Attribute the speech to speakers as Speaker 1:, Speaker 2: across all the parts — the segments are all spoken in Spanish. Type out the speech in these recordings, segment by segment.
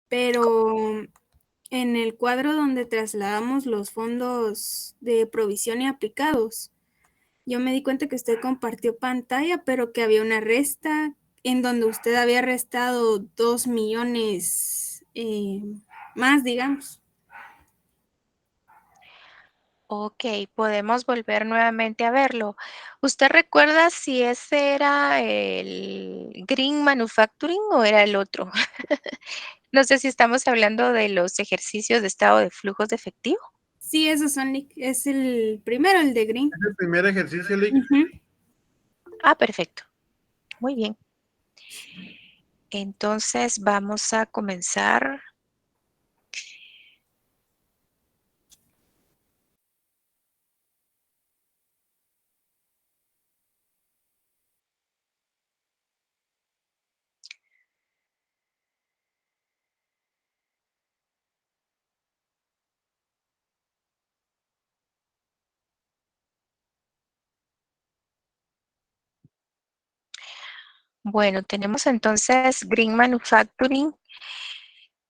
Speaker 1: pero en el cuadro donde trasladamos los fondos de provisión y aplicados, yo me di cuenta que usted compartió pantalla, pero que había una resta en donde usted había restado 2 millones más, digamos.
Speaker 2: Ok, podemos volver nuevamente a verlo. ¿Usted recuerda si ese era el Green Manufacturing o era el otro? No sé si estamos hablando de los ejercicios de estado de flujos de efectivo.
Speaker 1: Sí, esos son, es el primero, el de Green.
Speaker 3: Es el primer ejercicio, Lick.
Speaker 1: Ujú.
Speaker 2: Ah, perfecto. Muy bien. Entonces vamos a comenzar. Bueno, tenemos entonces Green Manufacturing.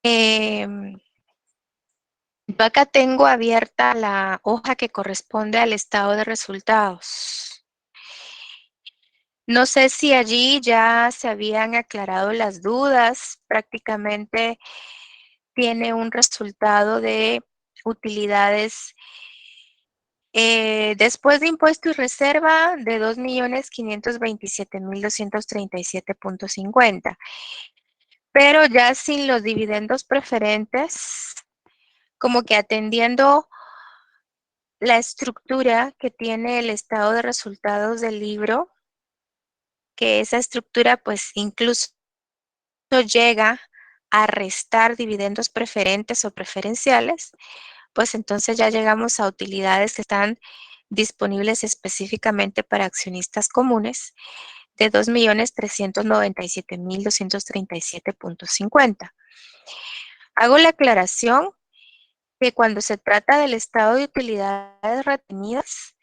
Speaker 2: Yo acá tengo abierta la hoja que corresponde al estado de resultados. No sé si allí ya se habían aclarado las dudas. Prácticamente tiene un resultado de utilidades después de impuesto y reserva de 2.527.237.50. Pero ya sin los dividendos preferentes, como que atendiendo la estructura que tiene el estado de resultados del libro, que esa estructura pues incluso llega a restar dividendos preferentes o preferenciales, pues entonces ya llegamos a utilidades que están disponibles específicamente para accionistas comunes de 2.397.237.50. Hago la aclaración que cuando se trata del estado de utilidades retenidas,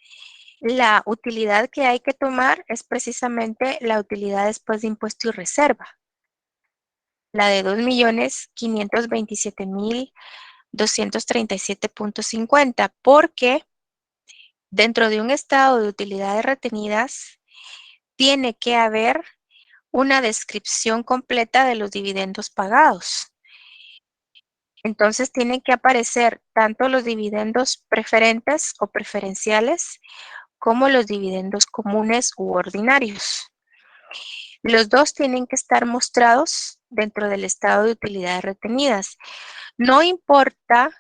Speaker 2: la utilidad que hay que tomar es precisamente la utilidad después de impuesto y reserva, la de 2.527.237.50, porque dentro de un estado de utilidades retenidas tiene que haber una descripción completa de los dividendos pagados. Entonces tienen que aparecer tanto los dividendos preferentes o preferenciales como los dividendos comunes u ordinarios. Los dos tienen que estar mostrados dentro del estado de utilidades retenidas. No importa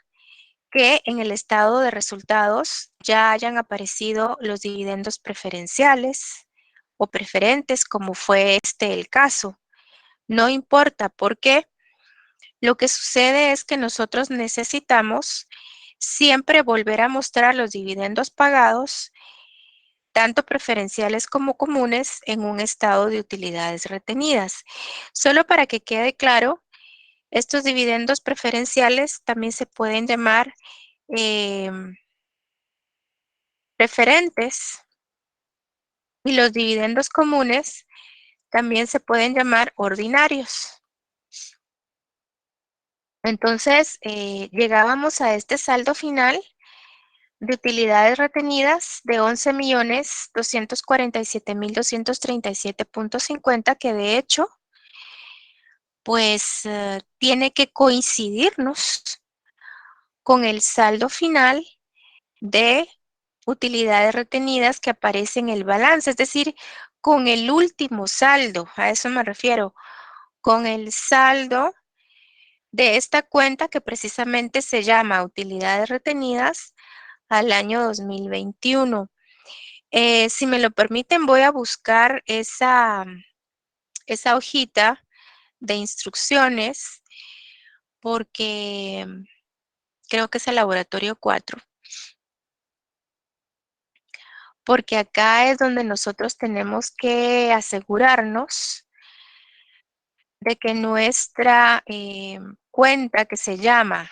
Speaker 2: que en el estado de resultados ya hayan aparecido los dividendos preferenciales o preferentes, como fue el caso. No importa porque lo que sucede es que nosotros necesitamos siempre volver a mostrar los dividendos pagados, tanto preferenciales como comunes, en un estado de utilidades retenidas. Solo para que quede claro, estos dividendos preferenciales también se pueden llamar eh, preferentes y los dividendos comunes también se pueden llamar ordinarios. Entonces, llegábamos a este saldo final de utilidades retenidas de 11.247.237.50, que de hecho, pues tiene que coincidirnos con el saldo final de utilidades retenidas que aparece en el balance, es decir, con el último saldo, a eso me refiero, con el saldo de esta cuenta que precisamente se llama utilidades retenidas al año 2021. Si me lo permiten, voy a buscar esa hojita de instrucciones porque creo que es el laboratorio 4, porque acá es donde nosotros tenemos que asegurarnos de que nuestra cuenta que se llama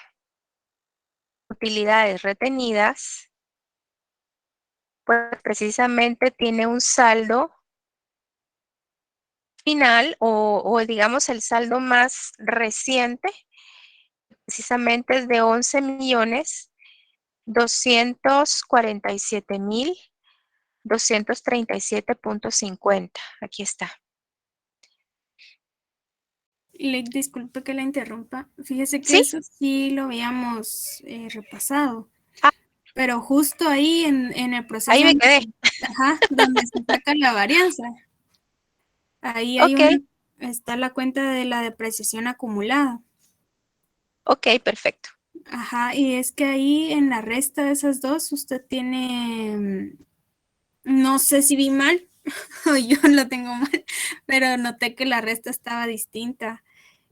Speaker 2: utilidades retenidas, pues precisamente tiene un saldo final o digamos el saldo más reciente precisamente es de 11.247.237.50. Aquí está.
Speaker 1: Le disculpe que la interrumpa. Fíjese que
Speaker 2: ¿Sí?
Speaker 1: eso sí lo habíamos repasado,
Speaker 2: Ah,
Speaker 1: pero justo ahí en el proceso
Speaker 2: ahí me
Speaker 1: donde,
Speaker 2: quedé.
Speaker 1: ajá, donde se saca la varianza, ahí hay
Speaker 2: Ok,
Speaker 1: está la cuenta de la depreciación acumulada.
Speaker 2: ok, perfecto.
Speaker 1: Ajá, y es que ahí en la resta de esas dos usted tiene, no sé si vi mal o yo lo tengo mal, pero noté que la resta estaba distinta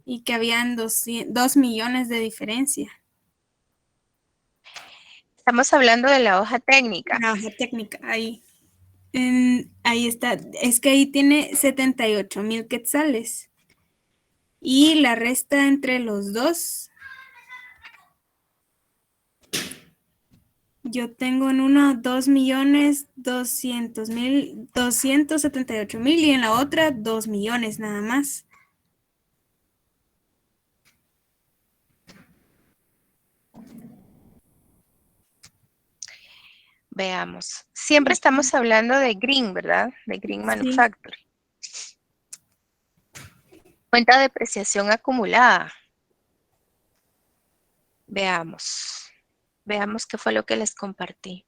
Speaker 1: y que habían 2 millones de diferencia.
Speaker 2: Estamos hablando de la hoja técnica.
Speaker 1: La hoja técnica, ahí. Ahí está. Es que ahí tiene 78,000 quetzales. Y la resta entre los dos. Yo tengo en uno 2,200,000, 278,000 y en la otra 2 millones nada más.
Speaker 2: Veamos. Siempre estamos hablando de Green, ¿verdad? De Green
Speaker 1: Sí.
Speaker 2: Manufacturing. Cuenta de depreciación acumulada. Veamos. Veamos qué fue lo que les compartí.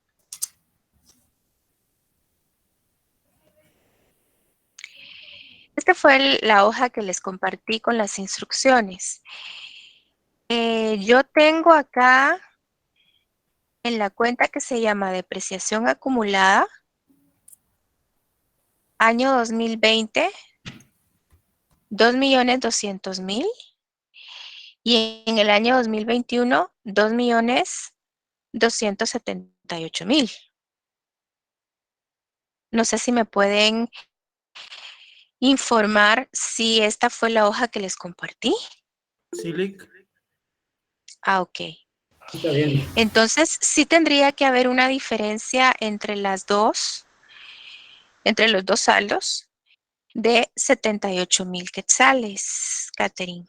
Speaker 2: Esta fue la hoja que les compartí con las instrucciones. Yo tengo acá en la cuenta que se llama depreciación acumulada, año 2020, 2.200.000 y en el año 2021, 2.278.000. No sé si me pueden informar si esta fue la hoja que les compartí.
Speaker 3: Silic,
Speaker 2: Ah, ok.
Speaker 3: está bien.
Speaker 2: Entonces, sí tendría que haber una diferencia entre las dos, entre los dos saldos de 78,000 quetzales, Catherine.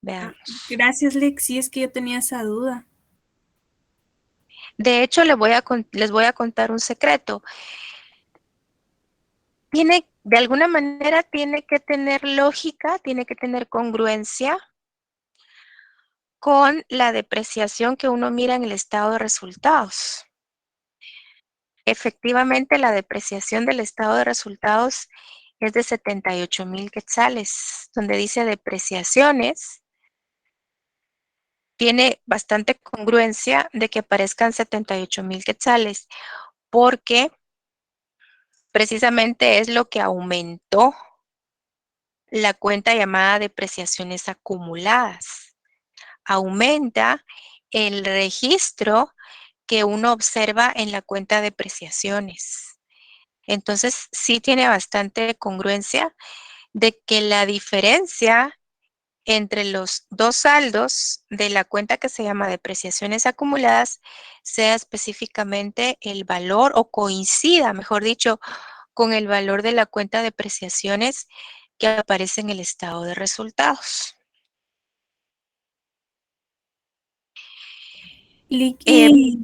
Speaker 2: Veamos.
Speaker 1: Gracias, Lex. Sí, es que yo tenía esa duda.
Speaker 2: De hecho, les voy a contar un secreto. De alguna manera, tiene que tener lógica, tiene que tener congruencia con la depreciación que uno mira en el estado de resultados. Efectivamente, la depreciación del estado de resultados es de 78,000 quetzales, donde dice depreciaciones. Tiene bastante congruencia de que aparezcan 78,000 quetzales, porque precisamente es lo que aumentó la cuenta llamada depreciaciones acumuladas. Aumenta el registro que uno observa en la cuenta de depreciaciones. Entonces, sí tiene bastante congruencia de que la diferencia entre los dos saldos de la cuenta que se llama depreciaciones acumuladas sea específicamente el valor o coincida, mejor dicho, con el valor de la cuenta de depreciaciones que aparece en el estado de resultados. Eh,
Speaker 1: Liqui,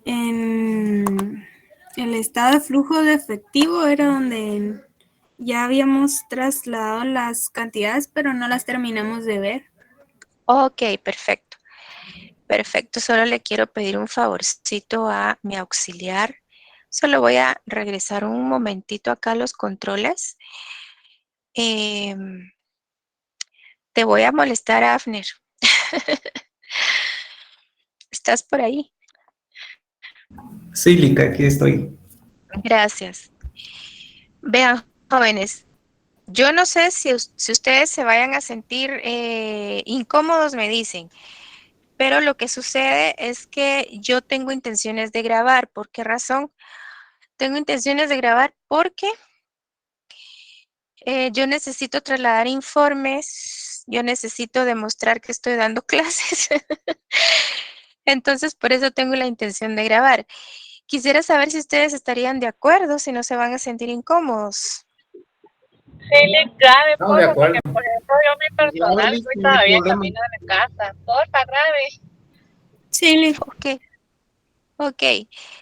Speaker 1: en el estado de flujo de efectivo era donde ya habíamos trasladado las cantidades, pero no las terminamos de ver.
Speaker 2: ok, perfecto. Perfecto, solo le quiero pedir un favorcito a mi auxiliar. Solo voy a regresar un momentito acá a los controles. Em, Te voy a molestar, Afner. ¿Estás por ahí?
Speaker 3: Silic, aquí estoy.
Speaker 2: Gracias. Vean, jóvenes, yo no sé si ustedes se vayan a sentir incómodos, me dicen, pero lo que sucede es que yo tengo intenciones de grabar. ¿Por qué razón? Tengo intenciones de grabar porque yo necesito trasladar informes, yo necesito demostrar que estoy dando clases. Entonces, por eso tengo la intención de grabar. Quisiera saber si ustedes estarían de acuerdo, si no se van a sentir incómodos.
Speaker 4: Sí, grave,
Speaker 3: No, de
Speaker 4: porfa,
Speaker 3: acuerdo.
Speaker 4: porque por ejemplo yo mi personal estoy todavía en camino de mi casa. Porfa, grave.
Speaker 1: Sí,
Speaker 2: Ok, ok.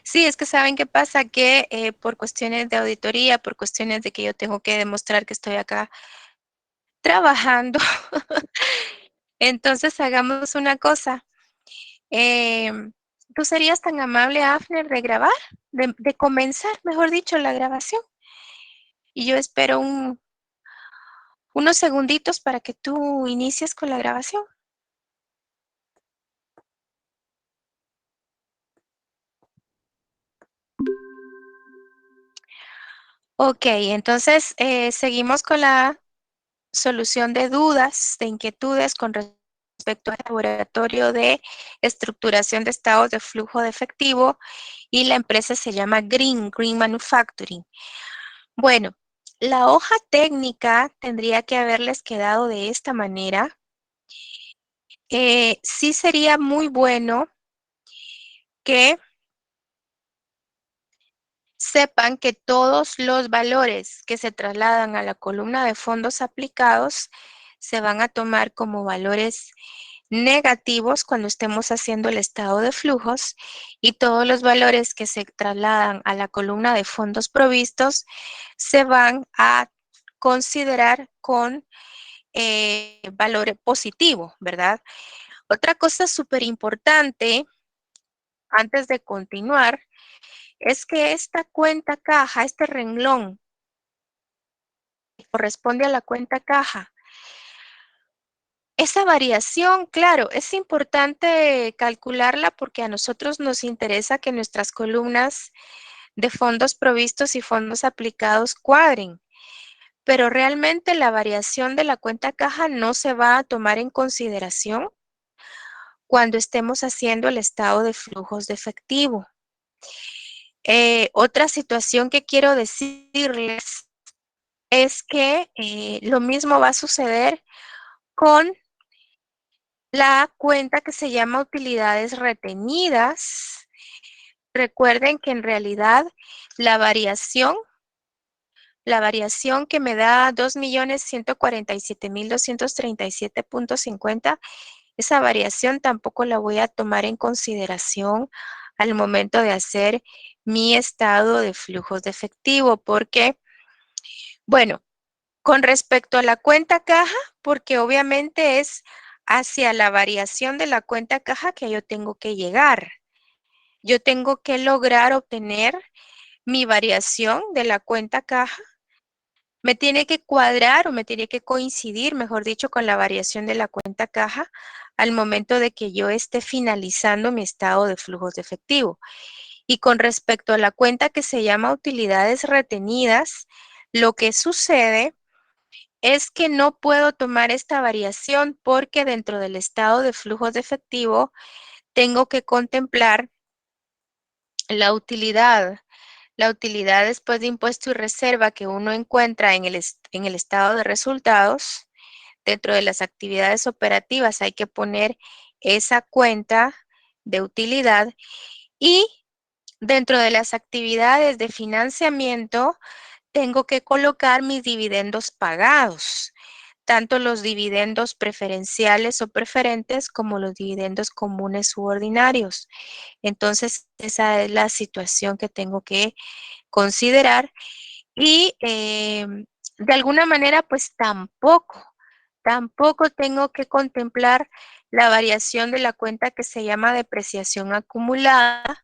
Speaker 2: Sí, es que saben qué pasa, que por cuestiones de auditoría, por cuestiones de que yo tengo que demostrar que estoy acá trabajando, entonces hagamos una cosa. ¿Tú serías tan amable, Afner, de grabar, de comenzar, mejor dicho, la grabación? Y yo espero unos segunditos para que tú inicies con la grabación. Ok, entonces seguimos con la solución de dudas, de inquietudes con respecto al laboratorio de estructuración de estados de flujo de efectivo, y la empresa se llama Green Manufacturing. Bueno, la hoja técnica tendría que haberles quedado de esta manera. Sí sería muy bueno que sepan que todos los valores que se trasladan a la columna de fondos aplicados se van a tomar como valores negativos cuando estemos haciendo el estado de flujos, y todos los valores que se trasladan a la columna de fondos provistos se van a considerar con valor positivo, ¿verdad? Otra cosa súper importante antes de continuar es que esta cuenta caja, este renglón, corresponde a la cuenta caja. Esa variación, claro, es importante calcularla porque a nosotros nos interesa que nuestras columnas de fondos provistos y fondos aplicados cuadren, pero realmente la variación de la cuenta caja no se va a tomar en consideración cuando estemos haciendo el estado de flujos de efectivo. Otra situación que quiero decirles es que lo mismo va a suceder con la cuenta que se llama utilidades retenidas. Recuerden que en realidad la variación que me da 2.147.237.50, esa variación tampoco la voy a tomar en consideración al momento de hacer mi estado de flujos de efectivo, porque, bueno, con respecto a la cuenta caja, porque obviamente es hacia la variación de la cuenta caja que yo tengo que llegar. Yo tengo que lograr obtener mi variación de la cuenta caja. Me tiene que cuadrar o me tiene que coincidir, mejor dicho, con la variación de la cuenta caja al momento de que yo esté finalizando mi estado de flujos de efectivo. Y con respecto a la cuenta que se llama utilidades retenidas, lo que sucede es que no puedo tomar esta variación porque dentro del estado de flujos de efectivo tengo que contemplar la utilidad. La utilidad después de impuesto y reserva que uno encuentra en el estado de resultados. Dentro de las actividades operativas hay que poner esa cuenta de utilidad, y dentro de las actividades de financiamiento tengo que colocar mis dividendos pagados, tanto los dividendos preferenciales o preferentes como los dividendos comunes u ordinarios. Entonces, esa es la situación que tengo que considerar, y de alguna manera, pues tampoco tengo que contemplar la variación de la cuenta que se llama depreciación acumulada,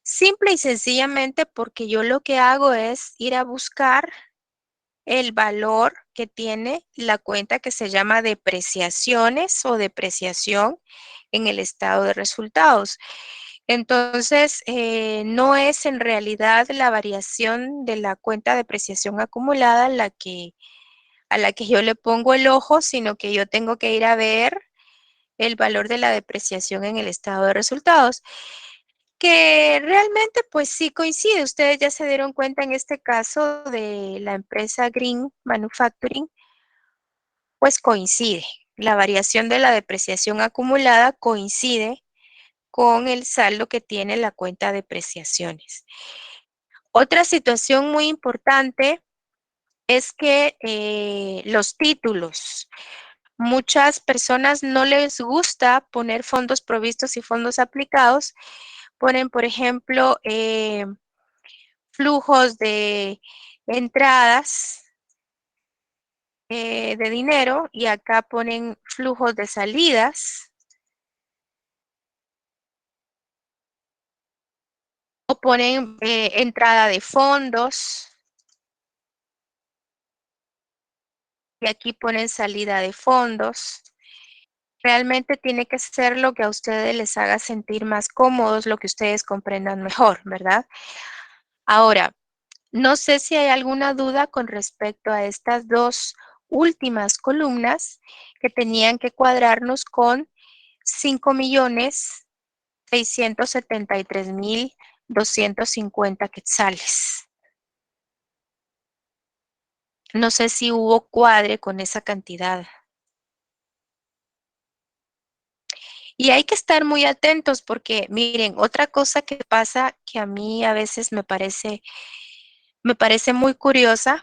Speaker 2: simple y sencillamente porque yo lo que hago es ir a buscar el valor que tiene la cuenta que se llama depreciaciones o depreciación en el estado de resultados. Entonces, no es en realidad la variación de la cuenta de depreciación acumulada a la que yo le pongo el ojo, sino que yo tengo que ir a ver el valor de la depreciación en el estado de resultados, que realmente pues sí coincide. Ustedes ya se dieron cuenta en este caso de la empresa Green Manufacturing, pues coincide. La variación de la depreciación acumulada coincide con el saldo que tiene la cuenta de depreciaciones. Otra situación muy importante es que los títulos, muchas personas no les gusta poner fondos provistos y fondos aplicados. Ponen, por ejemplo, flujos de entradas de dinero y acá ponen flujos de salidas. O ponen entrada de fondos. Y aquí ponen salida de fondos. Realmente tiene que ser lo que a ustedes les haga sentir más cómodos, lo que ustedes comprendan mejor, ¿verdad? Ahora, no sé si hay alguna duda con respecto a estas dos últimas columnas que tenían que cuadrarnos con 5.673.250 quetzales. No sé si hubo cuadre con esa cantidad. Y hay que estar muy atentos porque, miren, otra cosa que pasa que a mí a veces me parece muy curiosa,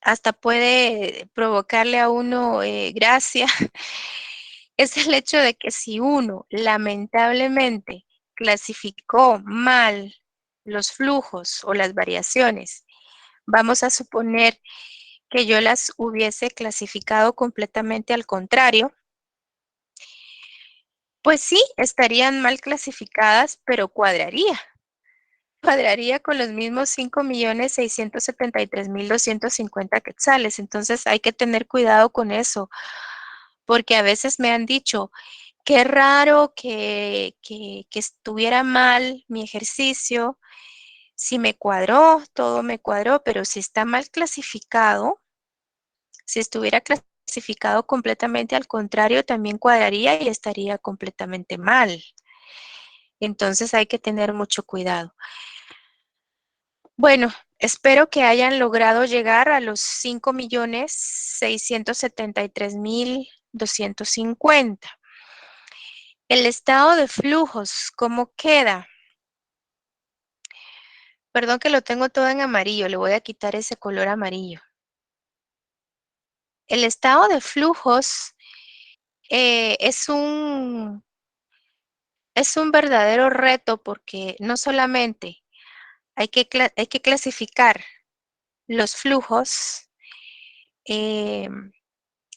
Speaker 2: hasta puede provocarle a uno gracia, es el hecho de que si uno lamentablemente clasificó mal los flujos o las variaciones, vamos a suponer que yo las hubiese clasificado completamente al contrario, pues sí, estarían mal clasificadas, pero cuadraría. Cuadraría con los mismos 5.673.250 quetzales. Entonces hay que tener cuidado con eso, porque a veces me han dicho, qué raro que estuviera mal mi ejercicio. Si me cuadró, todo me cuadró, pero si está mal clasificado, si estuviera clasificado completamente al contrario, también cuadraría y estaría completamente mal. Entonces hay que tener mucho cuidado. Bueno, espero que hayan logrado llegar a los 5.673.250. El estado de flujos, ¿cómo queda? Perdón que lo tengo todo en amarillo, le voy a quitar ese color amarillo. El estado de flujos es un verdadero reto porque no solamente hay que clasificar los flujos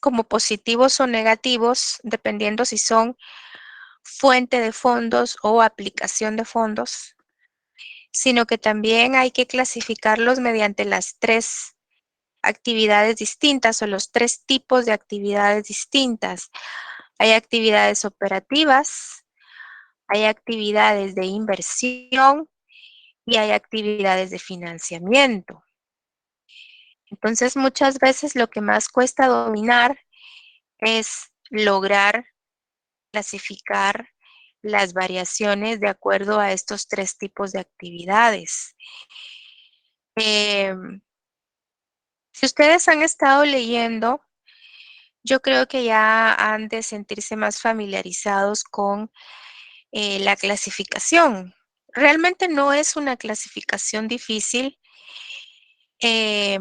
Speaker 2: como positivos o negativos, dependiendo si son fuente de fondos o aplicación de fondos, sino que también hay que clasificarlos mediante las tres actividades distintas o los tres tipos de actividades distintas. Hay actividades operativas, hay actividades de inversión y hay actividades de financiamiento. Entonces, muchas veces lo que más cuesta dominar es lograr clasificar las variaciones de acuerdo a estos tres tipos de actividades. Si ustedes han estado leyendo, yo creo que ya han de sentirse más familiarizados con la clasificación. Realmente no es una clasificación difícil que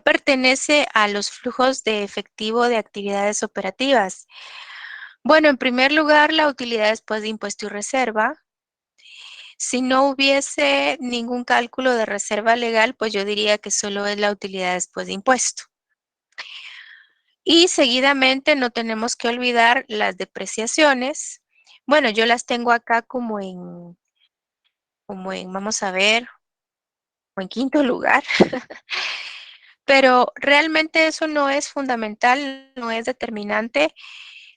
Speaker 2: pertenece a los flujos de efectivo de actividades operativas. Bueno, en primer lugar, la utilidad después de impuesto y reserva. Si no hubiese ningún cálculo de reserva legal, pues yo diría que solo es la utilidad después de impuesto. Y seguidamente no tenemos que olvidar las depreciaciones. Bueno, yo las tengo acá como en, vamos a ver, como en quinto lugar. Pero realmente eso no es fundamental, no es determinante.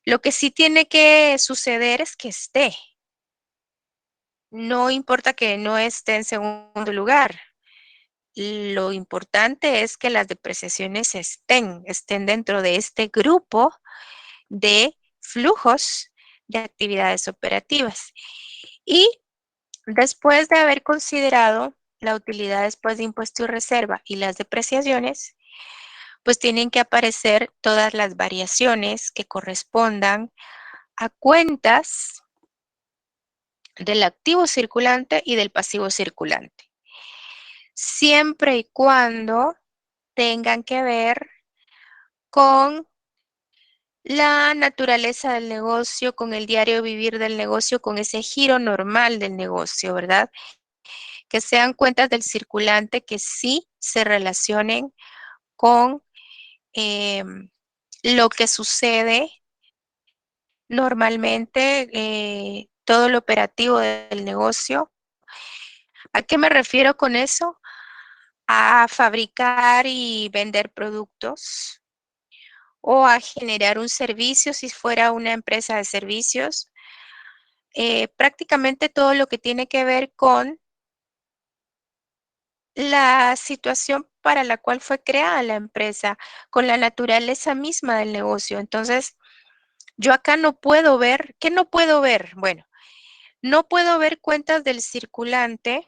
Speaker 2: Lo que sí tiene que suceder es que esté. No importa que no esté en segundo lugar. Lo importante es que las depreciaciones estén dentro de este grupo de flujos de actividades operativas. Y después de haber considerado la utilidad después de impuesto y reserva y las depreciaciones, pues tienen que aparecer todas las variaciones que correspondan a cuentas del activo circulante y del pasivo circulante. Siempre y cuando tengan que ver con la naturaleza del negocio, con el diario vivir del negocio, con ese giro normal del negocio, ¿verdad? Que sean cuentas del circulante que sí se relacionen con lo que sucede normalmente, todo lo operativo del negocio. ¿A qué me refiero con eso? A fabricar y vender productos o a generar un servicio si fuera una empresa de servicios. Prácticamente todo lo que tiene que ver con la situación para la cual fue creada la empresa, con la naturaleza misma del negocio. Entonces, yo acá no puedo ver, ¿qué no puedo ver? Bueno, no puedo ver cuentas del circulante,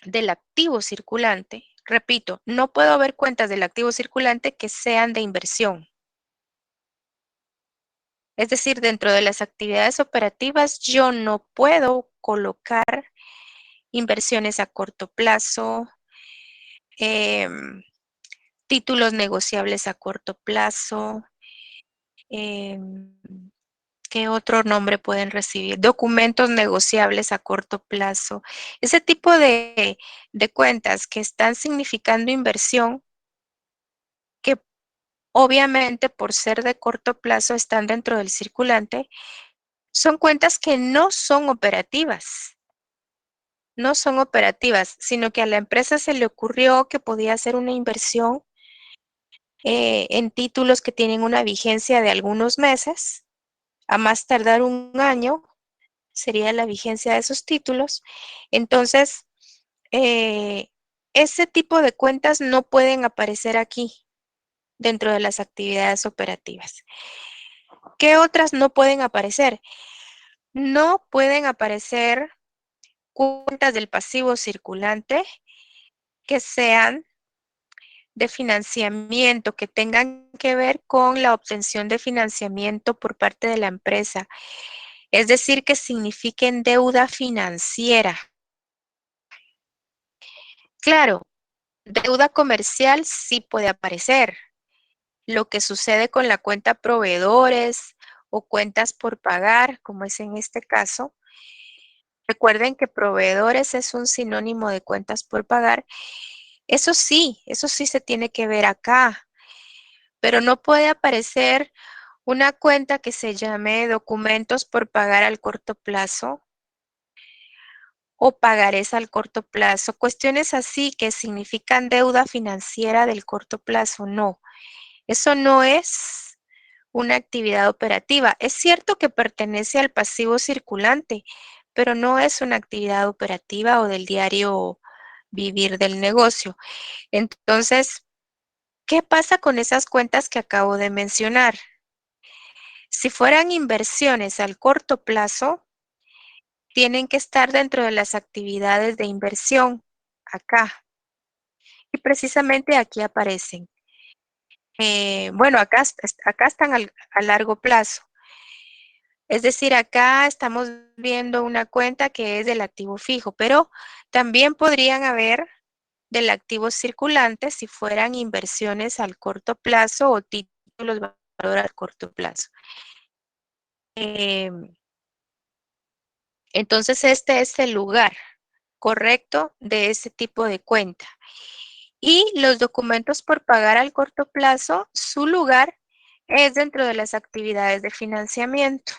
Speaker 2: del activo circulante. Repito, no puedo ver cuentas del activo circulante que sean de inversión. Es decir, dentro de las actividades operativas, yo no puedo colocar inversiones a corto plazo, títulos negociables a corto plazo, em, ¿qué otro nombre pueden recibir? Documentos negociables a corto plazo. Ese tipo de cuentas que están significando inversión, que obviamente por ser de corto plazo están dentro del circulante, son cuentas que no son operativas. No son operativas, sino que a la empresa se le ocurrió que podía hacer una inversión en títulos que tienen una vigencia de algunos meses, a más tardar un año sería la vigencia de esos títulos. Entonces, eh, ese tipo de cuentas no pueden aparecer aquí dentro de las actividades operativas. ¿Qué otras no pueden aparecer? No pueden aparecer cuentas del pasivo circulante que sean de financiamiento, que tengan que ver con la obtención de financiamiento por parte de la empresa. Es decir, que signifiquen deuda financiera. Claro, deuda comercial sí puede aparecer. Lo que sucede con la cuenta proveedores o cuentas por pagar, como es en este caso. Recuerden que proveedores es un sinónimo de cuentas por pagar. Eso sí se tiene que ver acá, pero no puede aparecer una cuenta que se llame documentos por pagar al corto plazo o pagarés al corto plazo. Cuestiones así que significan deuda financiera del corto plazo, no. Eso no es una actividad operativa. Es cierto que pertenece al pasivo circulante, pero no es una actividad operativa o del diario vivir del negocio. Entonces, ¿qué pasa con esas cuentas que acabo de mencionar? Si fueran inversiones al corto plazo, tienen que estar dentro de las actividades de inversión, acá. Y precisamente aquí aparecen. Bueno, acá están a largo plazo. Es decir, acá estamos viendo una cuenta que es del activo fijo, pero también podrían haber del activo circulante si fueran inversiones al corto plazo o títulos de valor al corto plazo. Entonces, este es el lugar correcto de ese tipo de cuenta. Y los documentos por pagar al corto plazo, su lugar es dentro de las actividades de financiamiento.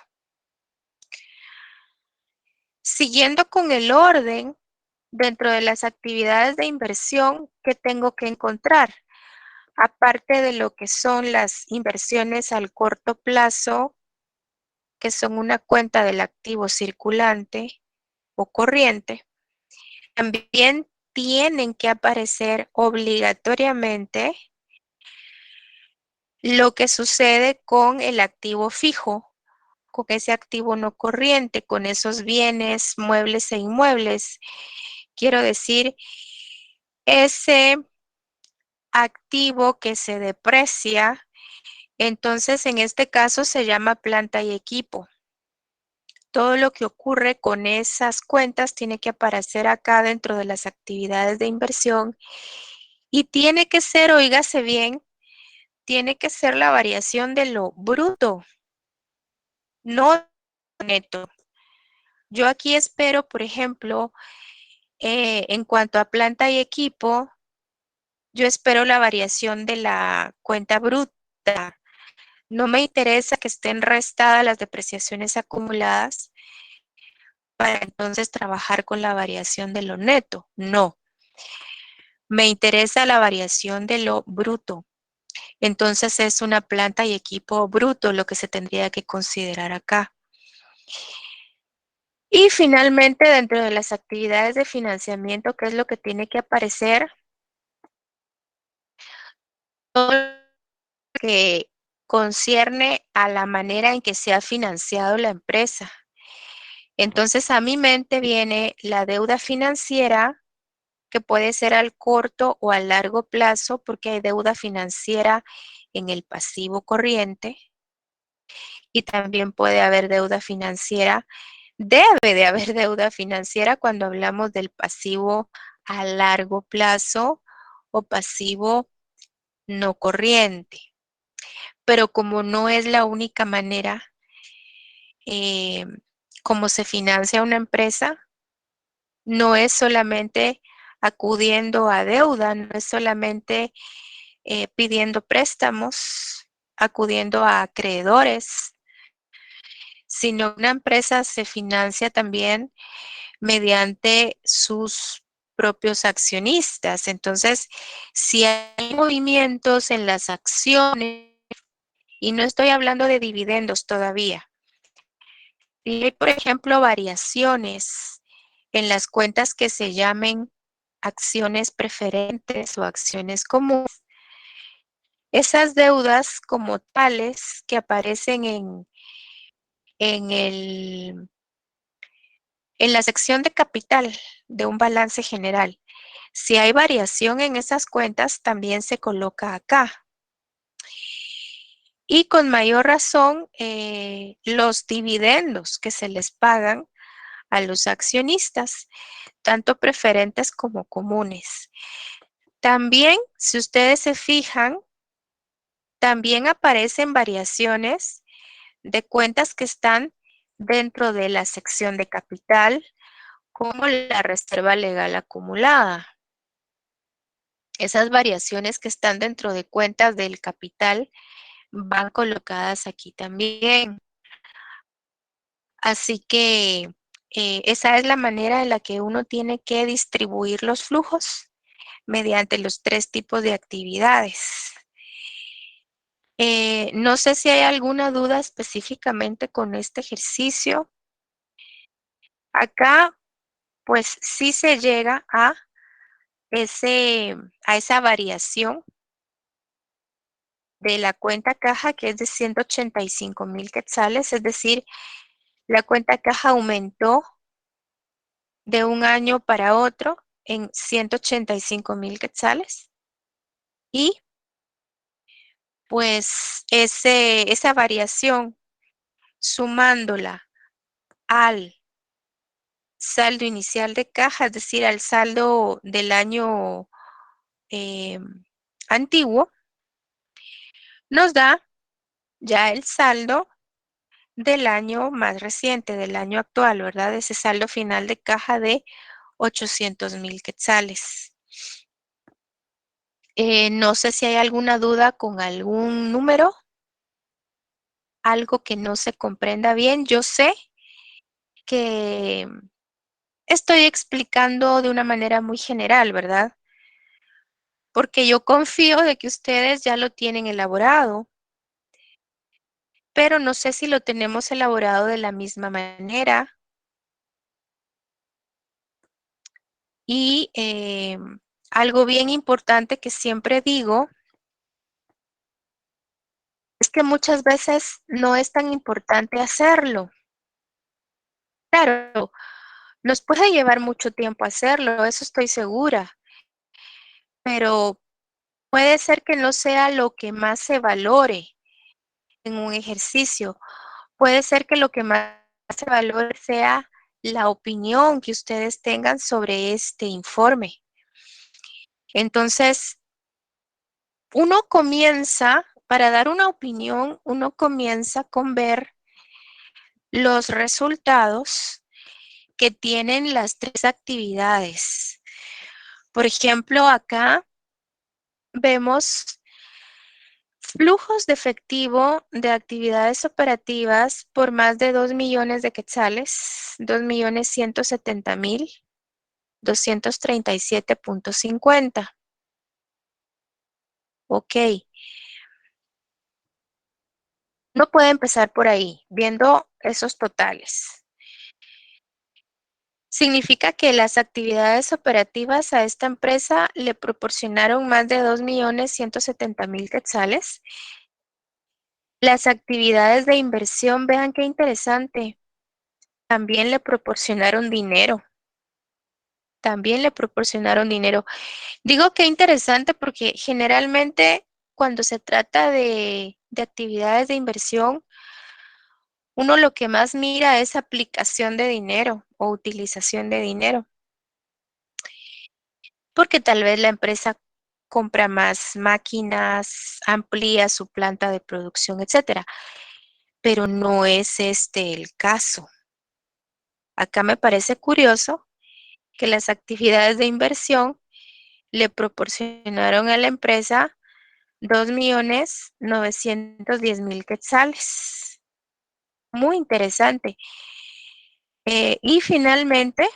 Speaker 2: Siguiendo con el orden, dentro de las actividades de inversión que tengo que encontrar, aparte de lo que son las inversiones al corto plazo, que son una cuenta del activo circulante o corriente, también tienen que aparecer obligatoriamente lo que sucede con el activo fijo, con ese activo no corriente, con esos bienes, muebles e inmuebles. Quiero decir, ese activo que se deprecia, entonces en este caso se llama planta y equipo. Todo lo que ocurre con esas cuentas tiene que aparecer acá dentro de las actividades de inversión Y tiene que ser, oígase bien, tiene que ser la variación de lo bruto, no neto. Yo aquí espero, por ejemplo, en cuanto a planta y equipo, yo espero la variación de la cuenta bruta. No me interesa que estén restadas las depreciaciones acumuladas para entonces trabajar con la variación de lo neto. No, me interesa la variación de lo bruto. Entonces es una planta y equipo bruto lo que se tendría que considerar acá. Y finalmente, dentro de las actividades de financiamiento, ¿qué es lo que tiene que aparecer? Todo lo que concierne a la manera en que se ha financiado la empresa. Entonces, a mi mente viene la deuda financiera, que puede ser al corto o a largo plazo, porque hay deuda financiera en el pasivo corriente y también puede haber deuda financiera. Debe de haber deuda financiera cuando hablamos del pasivo a largo plazo o pasivo no corriente. Pero como no es la única manera como se financia una empresa, no es solamente acudiendo a deuda, no es solamente pidiendo préstamos, acudiendo a acreedores, sino una empresa se financia también mediante sus propios accionistas. Entonces, si hay movimientos en las acciones, y no estoy hablando de dividendos todavía, si hay, por ejemplo, variaciones en las cuentas que se llamen acciones preferentes o acciones comunes, esas deudas como tales que aparecen en el en la sección de capital de un balance general, si hay variación en esas cuentas, también se coloca acá. Y con mayor razón, los dividendos que se les pagan a los accionistas, tanto preferentes como comunes. También, si ustedes se fijan, también aparecen variaciones de cuentas que están dentro de la sección de capital, como la reserva legal acumulada. Esas variaciones que están dentro de cuentas del capital van colocadas aquí también. Así que esa es la manera en la que uno tiene que distribuir los flujos mediante los 3 tipos de actividades. No sé si hay alguna duda específicamente con este ejercicio. Acá, pues sí se llega a esa variación de la cuenta caja, que es de 185,000 quetzales, es decir, la cuenta caja aumentó de un año para otro en 185,000 quetzales. Y pues esa variación, sumándola al saldo inicial de caja, es decir, al saldo del año antiguo, nos da ya el saldo del año más reciente, del año actual, ¿verdad? Ese saldo final de caja de 800,000 quetzales. No sé si hay alguna duda con algún número, algo que no se comprenda bien. Yo sé que estoy explicando de una manera muy general, ¿verdad? Porque yo confío de que ustedes ya lo tienen elaborado, pero no sé si lo tenemos elaborado de la misma manera. Y algo bien importante que siempre digo es que muchas veces no es tan importante hacerlo. Claro, nos puede llevar mucho tiempo hacerlo, eso estoy segura, pero puede ser que no sea lo que más se valore en un ejercicio. Puede ser que lo que más se valore sea la opinión que ustedes tengan sobre este informe. Entonces, uno comienza, para dar una opinión, uno comienza con ver los resultados que tienen las tres actividades. Por ejemplo, acá vemos flujos de efectivo de actividades operativas por más de 2 millones de quetzales, 2.170.237.50. Ok, no puede empezar por ahí, viendo esos totales. Significa que las actividades operativas a esta empresa le proporcionaron más de 2.170.000 quetzales. Las actividades de inversión, vean qué interesante, también le proporcionaron dinero. También le proporcionaron dinero. Digo qué interesante porque generalmente cuando se trata de actividades de inversión, uno lo que más mira es aplicación de dinero o utilización de dinero, porque tal vez la empresa compra más máquinas, amplía su planta de producción, etcétera. Pero no es este el caso. Acá me parece curioso que las actividades de inversión le proporcionaron a la empresa 2.910.000 quetzales. Muy interesante. Y finalmente,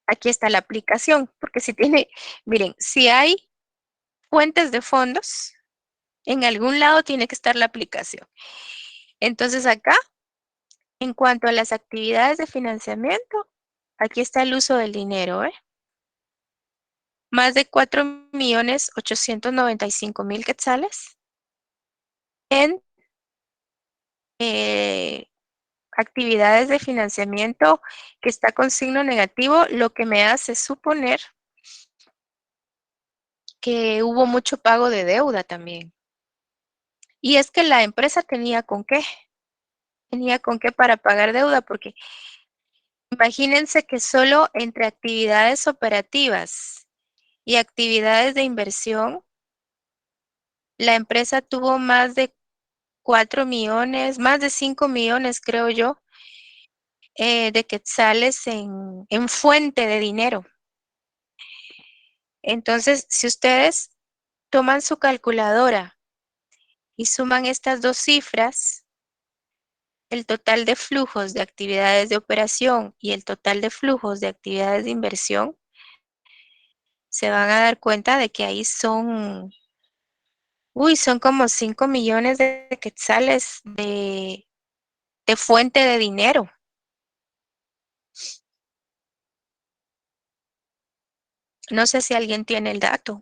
Speaker 2: aquí está la aplicación, porque si tiene, miren, si hay fuentes de fondos, en algún lado tiene que estar la aplicación. Entonces acá, en cuanto a las actividades de financiamiento, aquí está el uso del dinero, ¿eh? Más de 4.895.000 quetzales en actividades de financiamiento que está con signo negativo, lo que me hace suponer que hubo mucho pago de deuda también. Y es que la empresa tenía con qué para pagar deuda, porque imagínense que solo entre actividades operativas y actividades de inversión, la empresa tuvo más de 4 millones, más de 5 millones, creo yo, de quetzales en fuente de dinero. Entonces, si ustedes toman su calculadora y suman estas dos cifras, el total de flujos de actividades de operación y el total de flujos de actividades de inversión, se van a dar cuenta de que ahí son como 5 millones de quetzales de fuente de dinero. No sé si alguien tiene el dato.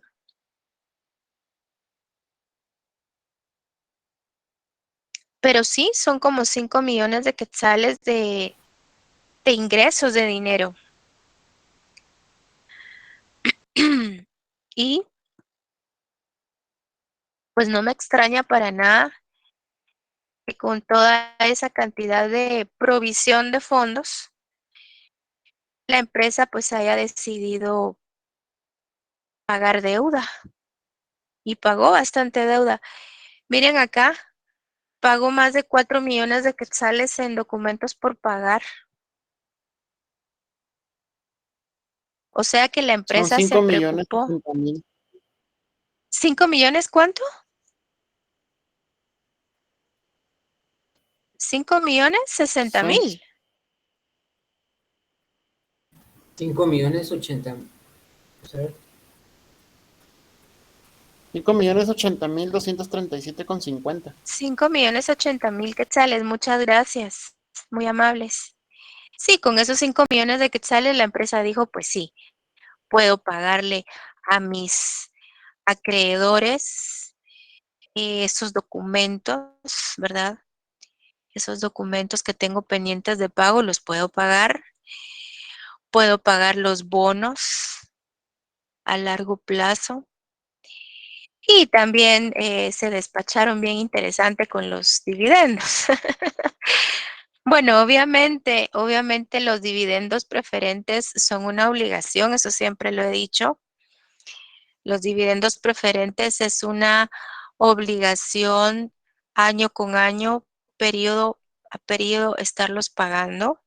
Speaker 2: Pero sí, son como 5 millones de quetzales de ingresos de dinero. Y pues no me extraña para nada que con toda esa cantidad de provisión de fondos, la empresa pues haya decidido pagar deuda y pagó bastante deuda. Miren acá, pagó más de 4 millones de quetzales en documentos por pagar. O sea que la
Speaker 5: Son
Speaker 2: empresa se
Speaker 5: 5 millones
Speaker 2: preocupó.
Speaker 5: 60.000.
Speaker 2: ¿5 millones cuánto? ¿5 millones 60
Speaker 5: Son
Speaker 2: mil?
Speaker 3: 5.080.000. Vamos a ver.
Speaker 5: 5.080.237.50.
Speaker 2: 5 millones 80 mil quetzales, muchas gracias, muy amables. Sí, con esos 5 millones de quetzales la empresa dijo, pues sí, puedo pagarle a mis acreedores esos documentos, ¿verdad? Esos documentos que tengo pendientes de pago los puedo pagar los bonos a largo plazo. Y también se despacharon bien interesante con los dividendos. Bueno, obviamente los dividendos preferentes son una obligación, eso siempre lo he dicho, Los dividendos preferentes es una obligación año con año, periodo a periodo, estarlos pagando.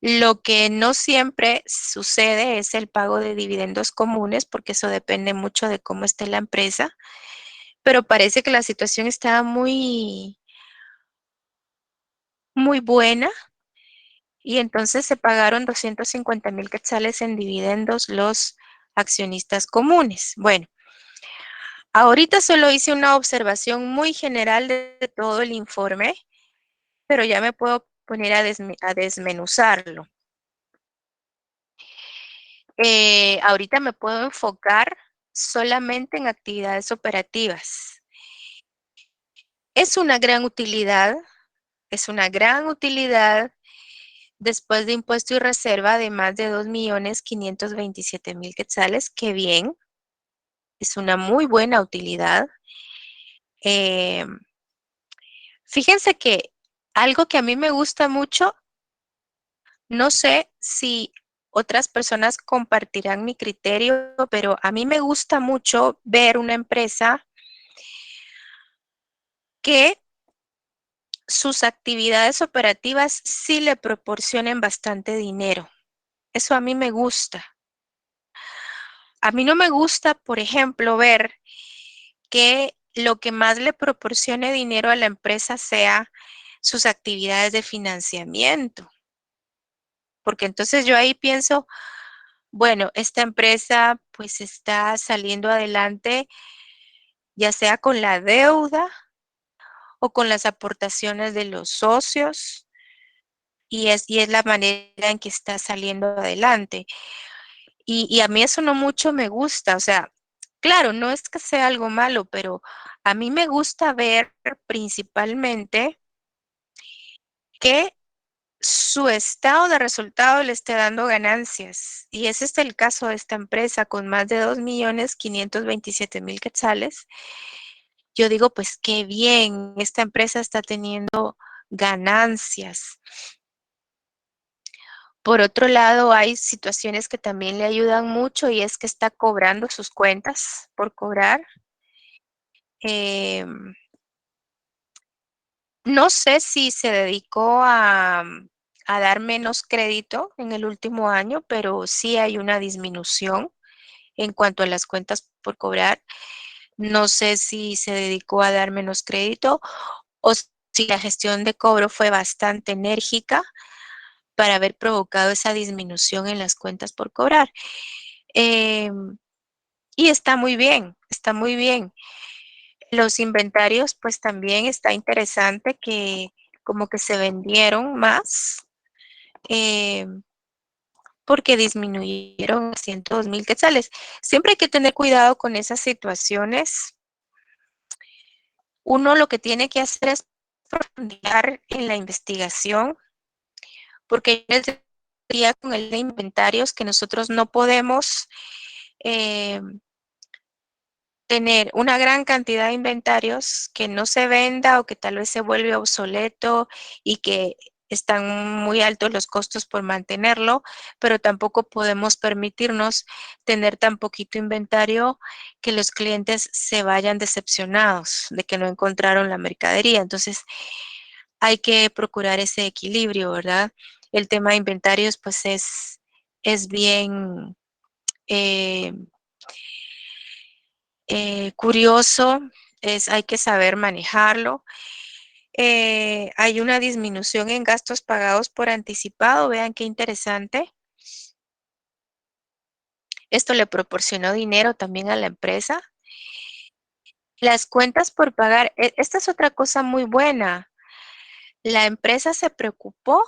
Speaker 2: Lo que no siempre sucede es el pago de dividendos comunes, porque eso depende mucho de cómo esté la empresa, pero parece que la situación está muy, muy buena y entonces se pagaron 250,000 quetzales en dividendos los accionistas comunes. Bueno, ahorita solo hice una observación muy general de todo el informe, pero ya me puedo poner a desmenuzarlo. Ahorita me puedo enfocar solamente en actividades operativas. Es una gran utilidad después de impuesto y reserva de más de 2,527,000 quetzales. Qué bien, es una muy buena utilidad. Eh, Fíjense que algo que a mí me gusta mucho, no sé si otras personas compartirán mi criterio, pero a mí me gusta mucho ver una empresa que sus actividades operativas sí le proporcionen bastante dinero. Eso a mí me gusta. A mí no me gusta, por ejemplo, ver que lo que más le proporcione dinero a la empresa sea sus actividades de financiamiento, porque entonces yo ahí pienso, bueno, esta empresa pues está saliendo adelante, ya sea con la deuda o con las aportaciones de los socios, y es la manera en que está saliendo adelante. Y a mí eso no mucho me gusta, o sea, claro, no es que sea algo malo, pero a mí me gusta ver principalmente que su estado de resultado le esté dando ganancias. Y ese es el caso de esta empresa con más de 2,527,000 quetzales. Yo digo, pues qué bien, esta empresa está teniendo ganancias. Por otro lado, hay situaciones que también le ayudan mucho y es que está cobrando sus cuentas por cobrar. No sé si se dedicó a dar menos crédito en el último año, pero sí hay una disminución en cuanto a las cuentas por cobrar. No sé si se dedicó a dar menos crédito o si la gestión de cobro fue bastante enérgica para haber provocado esa disminución en las cuentas por cobrar. Y está muy bien, está muy bien. Los inventarios, pues también está interesante que como que se vendieron más eh, porque disminuyeron 102,000 quetzales. Siempre hay que tener cuidado con esas situaciones. Uno lo que tiene que hacer es profundizar en la investigación, porque yo les diría con el de inventarios que nosotros no podemos eh, tener una gran cantidad de inventarios que no se venda o que tal vez se vuelve obsoleto y que están muy altos los costos por mantenerlo, pero tampoco podemos permitirnos tener tan poquito inventario que los clientes se vayan decepcionados de que no encontraron la mercadería. Entonces, hay que procurar ese equilibrio, ¿verdad? El tema de inventarios, pues es bien eh, curioso, hay que saber manejarlo. Hay una disminución en gastos pagados por anticipado, vean qué interesante. Esto le proporcionó dinero también a la empresa. Las cuentas por pagar, esta es otra cosa muy buena. La empresa se preocupó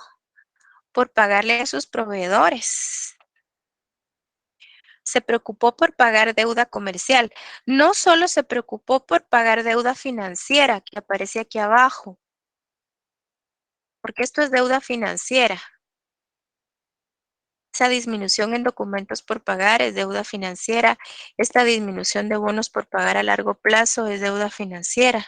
Speaker 2: por pagarle a sus proveedores. Se preocupó por pagar deuda comercial. No solo se preocupó por pagar deuda financiera, que aparece aquí abajo, porque esto es deuda financiera. Esa disminución en documentos por pagar es deuda financiera. Esta disminución de bonos por pagar a largo plazo es deuda financiera.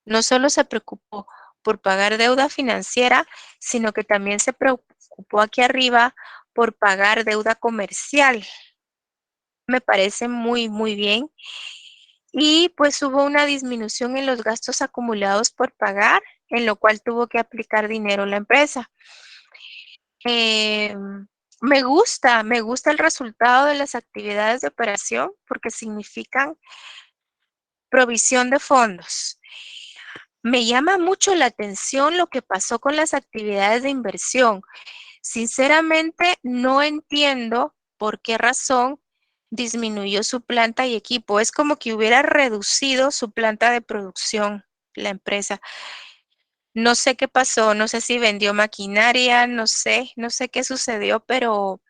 Speaker 2: No solo se preocupó por pagar deuda financiera, sino que también se preocupó aquí arriba por pagar deuda comercial. me parece muy, muy bien. Y pues hubo una disminución en los gastos acumulados por pagar, en lo cual tuvo que aplicar dinero la empresa. Me gusta el resultado de las actividades de operación porque significan provisión de fondos. Me llama mucho la atención lo que pasó con las actividades de inversión. Sinceramente, no entiendo por qué razón disminuyó su planta y equipo. Es como que hubiera reducido su planta de producción, la empresa. No sé qué pasó, no sé si vendió maquinaria, no sé qué sucedió, pero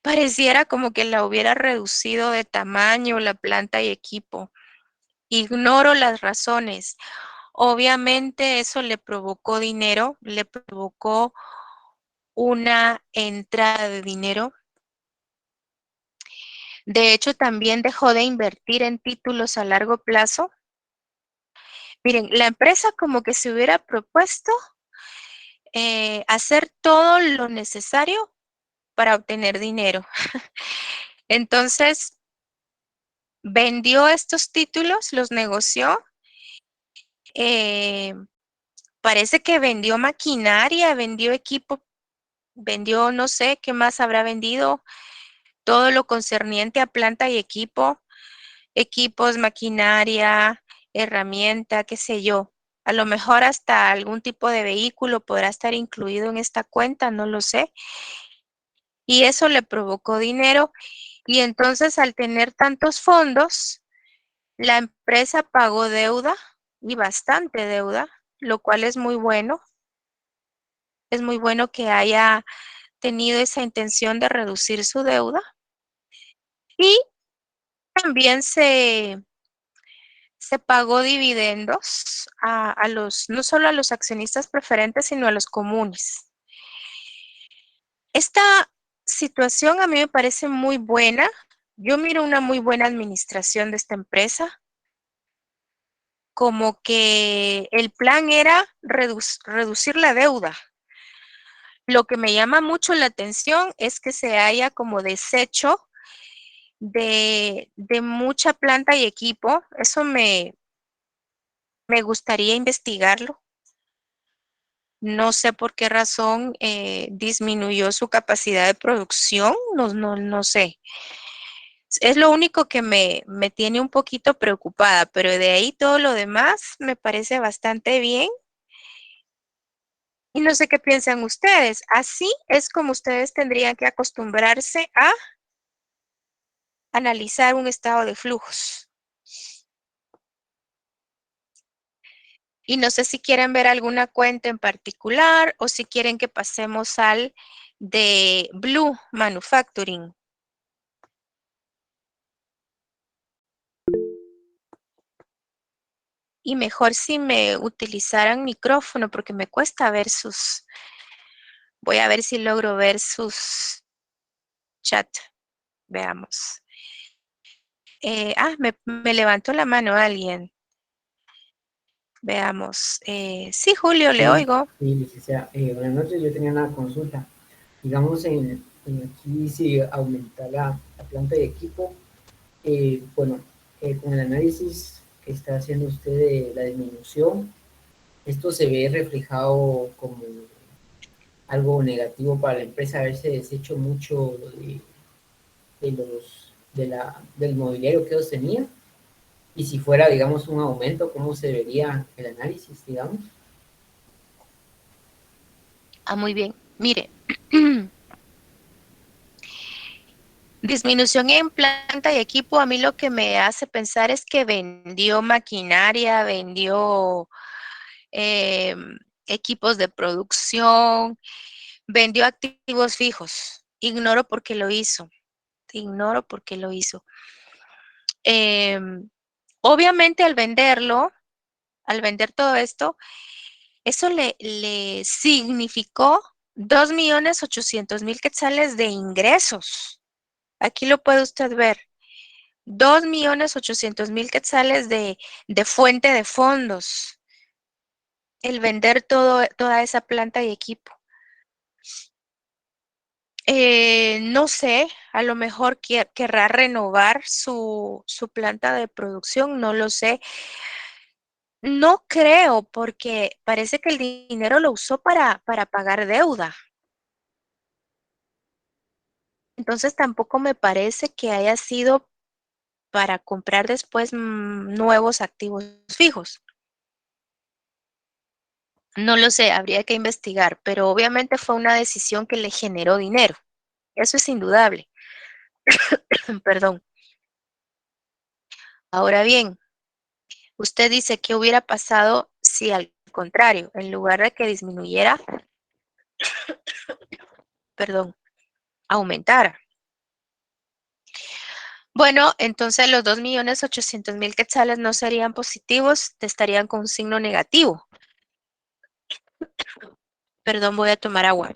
Speaker 2: pareciera como que la hubiera reducido de tamaño la planta y equipo. Ignoro las razones. Obviamente eso le provocó dinero, le provocó una entrada de dinero. De hecho, también dejó de invertir en títulos a largo plazo. Miren, la empresa como que se hubiera propuesto hacer todo lo necesario para obtener dinero. Entonces, vendió estos títulos, los negoció. eh, Parece que vendió maquinaria, vendió equipo, vendió no sé qué más habrá vendido, todo lo concerniente a planta y equipo, equipos, maquinaria, herramienta, qué sé yo. A lo mejor hasta algún tipo de vehículo podrá estar incluido en esta cuenta, no lo sé. Y eso le provocó dinero. Y entonces al tener tantos fondos, la empresa pagó deuda y bastante deuda, lo cual es muy bueno. Es muy bueno que haya tenido esa intención de reducir su deuda. Y también se pagó dividendos a los, no solo a los accionistas preferentes, sino a los comunes. Esta situación a mí me parece muy buena. Yo miro una muy buena administración de esta empresa, como que el plan era reducir la deuda. Lo que me llama mucho la atención es que se haya como deshecho de mucha planta y equipo. Eso me gustaría investigarlo. No sé por qué razón disminuyó su capacidad de producción, no sé. Es lo único que me tiene un poquito preocupada, pero de ahí todo lo demás me parece bastante bien. Y no sé qué piensan ustedes. Así es como ustedes tendrían que acostumbrarse a analizar un estado de flujos. Y no sé si quieren ver alguna cuenta en particular o si quieren que pasemos al de Blue Manufacturing. Y mejor si me utilizaran micrófono porque me cuesta ver sus... Voy a ver si logro ver sus chat. Veamos. Me levantó la mano alguien. Veamos. Sí, Julio, le
Speaker 3: Sí,
Speaker 2: oigo.
Speaker 3: sí, licenciada. Buenas noches, yo tenía una consulta. Digamos, en aquí si aumenta la planta de equipo, bueno, con el análisis que está haciendo usted de la disminución, esto se ve reflejado como algo negativo para la empresa, haberse deshecho mucho del mobiliario que ellos tenían. Y si fuera, digamos, un aumento, ¿cómo se vería el análisis, digamos?
Speaker 2: Muy bien. Mire. Disminución en planta y equipo, a mí lo que me hace pensar es que vendió maquinaria, vendió equipos de producción, vendió activos fijos. Ignoro por qué lo hizo. Ignoro por qué lo hizo. Obviamente al venderlo, al vender todo esto, eso le significó 2.800.000 quetzales de ingresos. Aquí lo puede usted ver. 2.800.000 quetzales de fuente de fondos. El vender toda esa planta y equipo. No sé, a lo mejor querrá renovar su planta de producción, no lo sé. No creo, porque parece que el dinero lo usó para pagar deuda. Entonces tampoco me parece que haya sido para comprar después nuevos activos fijos. No lo sé, habría que investigar, pero obviamente fue una decisión que le generó dinero. Eso es indudable. Perdón. Ahora bien, usted dice que hubiera pasado si al contrario, en lugar de que disminuyera, perdón, aumentara. Bueno, entonces los 2.800.000 quetzales no serían positivos, estarían con un signo negativo. Perdón, voy a tomar agua.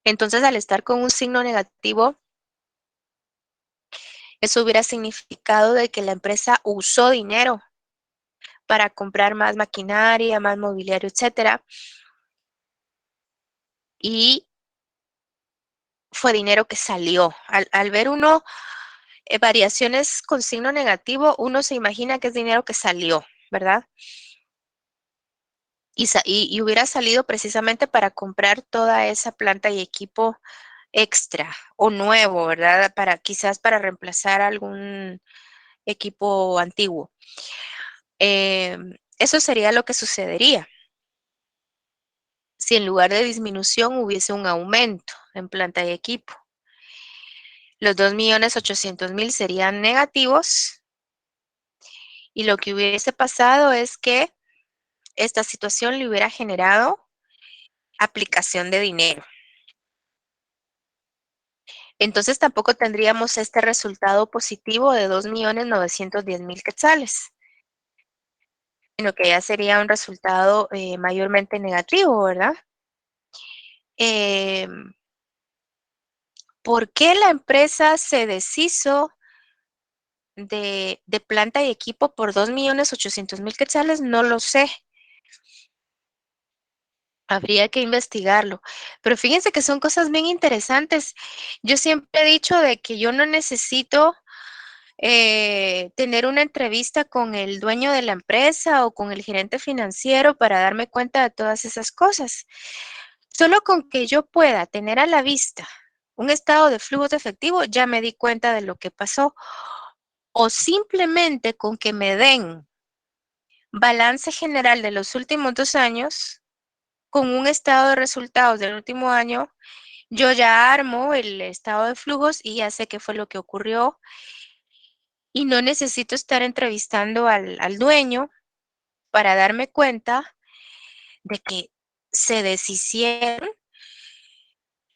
Speaker 2: Entonces, al estar con un signo negativo, eso hubiera significado de que la empresa usó dinero para comprar más maquinaria, más mobiliario, etcétera, y fue dinero que salió. Al ver uno variaciones con signo negativo, uno se imagina que es dinero que salió, ¿verdad? Y hubiera salido precisamente para comprar toda esa planta y equipo extra o nuevo, ¿verdad? Quizás para reemplazar algún equipo antiguo. Eso sería lo que sucedería si en lugar de disminución hubiese un aumento en planta y equipo. Los 2.800.000 serían negativos y lo que hubiese pasado es que esta situación le hubiera generado aplicación de dinero. Entonces tampoco tendríamos este resultado positivo de 2.910.000 quetzales, sino que ya sería un resultado mayormente negativo, ¿verdad? Eh, ¿Por qué la empresa se deshizo de planta y equipo por 2.800.000 quetzales? No lo sé. Habría que investigarlo. Pero fíjense que son cosas bien interesantes. Yo siempre he dicho de que yo no necesito tener una entrevista con el dueño de la empresa o con el gerente financiero para darme cuenta de todas esas cosas. Solo con que yo pueda tener a la vista un estado de flujo de efectivo, ya me di cuenta de lo que pasó. O simplemente con que me den balance general de los últimos 2 años, con un estado de resultados del último año, yo ya armo el estado de flujos y ya sé qué fue lo que ocurrió y no necesito estar entrevistando al dueño para darme cuenta de que se deshicieron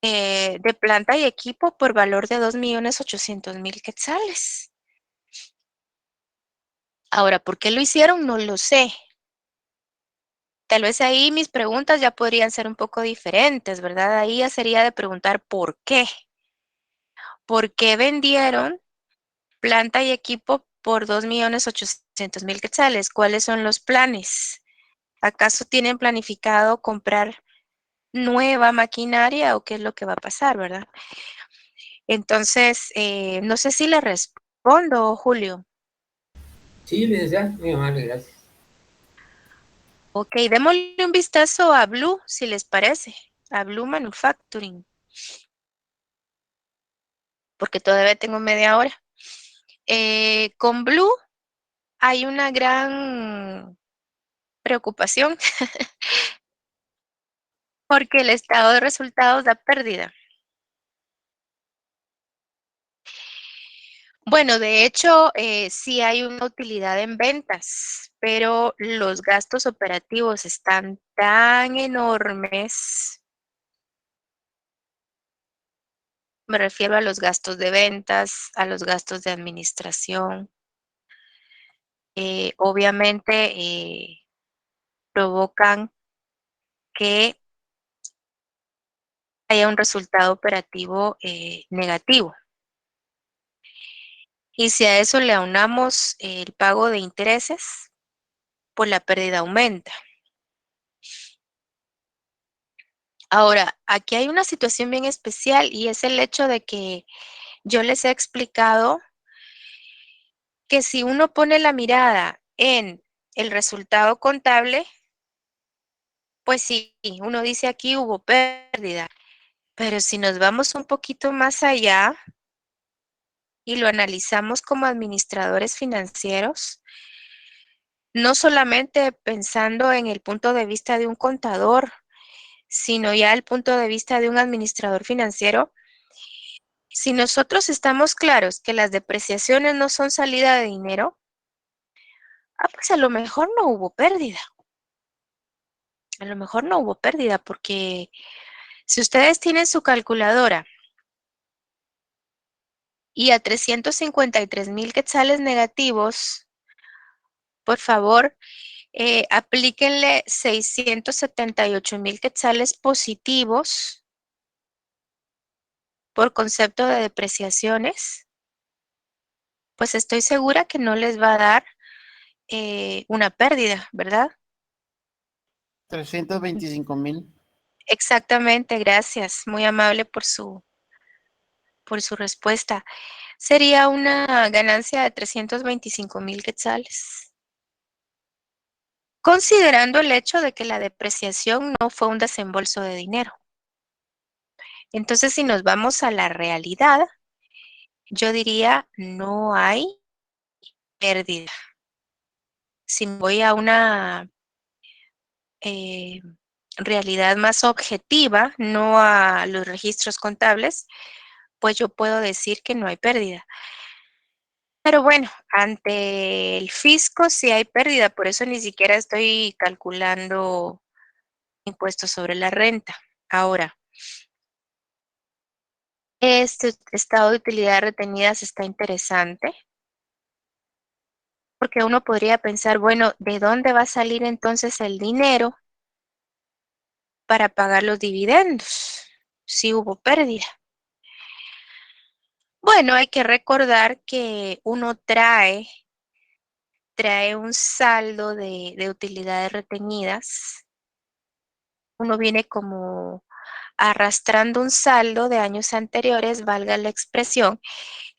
Speaker 2: de planta y equipo por valor de 2.800.000 quetzales. Ahora, ¿por qué lo hicieron? No lo sé. Tal vez ahí mis preguntas ya podrían ser un poco diferentes, ¿verdad? Ahí ya sería de preguntar por qué. ¿Por qué vendieron planta y equipo por 2.800.000 quetzales? ¿Cuáles son los planes? ¿Acaso tienen planificado comprar nueva maquinaria o qué es lo que va a pasar, verdad? Entonces, no sé si le respondo, Julio.
Speaker 3: Sí, licenciada, muy amable, gracias.
Speaker 2: Ok, démosle un vistazo a Blue, si les parece, a Blue Manufacturing, porque todavía tengo media hora. Con Blue hay una gran preocupación porque el estado de resultados da pérdida. Bueno, de hecho, sí hay una utilidad en ventas, pero los gastos operativos están tan enormes. Me refiero a los gastos de ventas, a los gastos de administración. Obviamente provocan que haya un resultado operativo negativo. Y si a eso le aunamos el pago de intereses, pues la pérdida aumenta. Ahora, aquí hay una situación bien especial y es el hecho de que yo les he explicado que si uno pone la mirada en el resultado contable, pues sí, uno dice aquí hubo pérdida, pero si nos vamos un poquito más allá y lo analizamos como administradores financieros, no solamente pensando en el punto de vista de un contador, sino ya el punto de vista de un administrador financiero, si nosotros estamos claros que las depreciaciones no son salida de dinero, pues a lo mejor no hubo pérdida. A lo mejor no hubo pérdida porque si ustedes tienen su calculadora y a 353,000 quetzales negativos, por favor, aplíquenle 678,000 quetzales positivos por concepto de depreciaciones, pues estoy segura que no les va a dar una pérdida, ¿verdad?
Speaker 5: 325,000.
Speaker 2: Exactamente, gracias. Muy amable por su respuesta. Sería una ganancia de 325,000 quetzales. Considerando el hecho de que la depreciación no fue un desembolso de dinero. Entonces, si nos vamos a la realidad, yo diría no hay pérdida. Si voy a una realidad más objetiva, no a los registros contables, pues yo puedo decir que no hay pérdida. Pero bueno, ante el fisco sí hay pérdida, por eso ni siquiera estoy calculando impuestos sobre la renta. Ahora, este estado de utilidad retenidas está interesante, porque uno podría pensar, bueno, ¿de dónde va a salir entonces el dinero para pagar los dividendos si hubo pérdida? Bueno, hay que recordar que uno trae un saldo de utilidades retenidas. Uno viene como arrastrando un saldo de años anteriores, valga la expresión.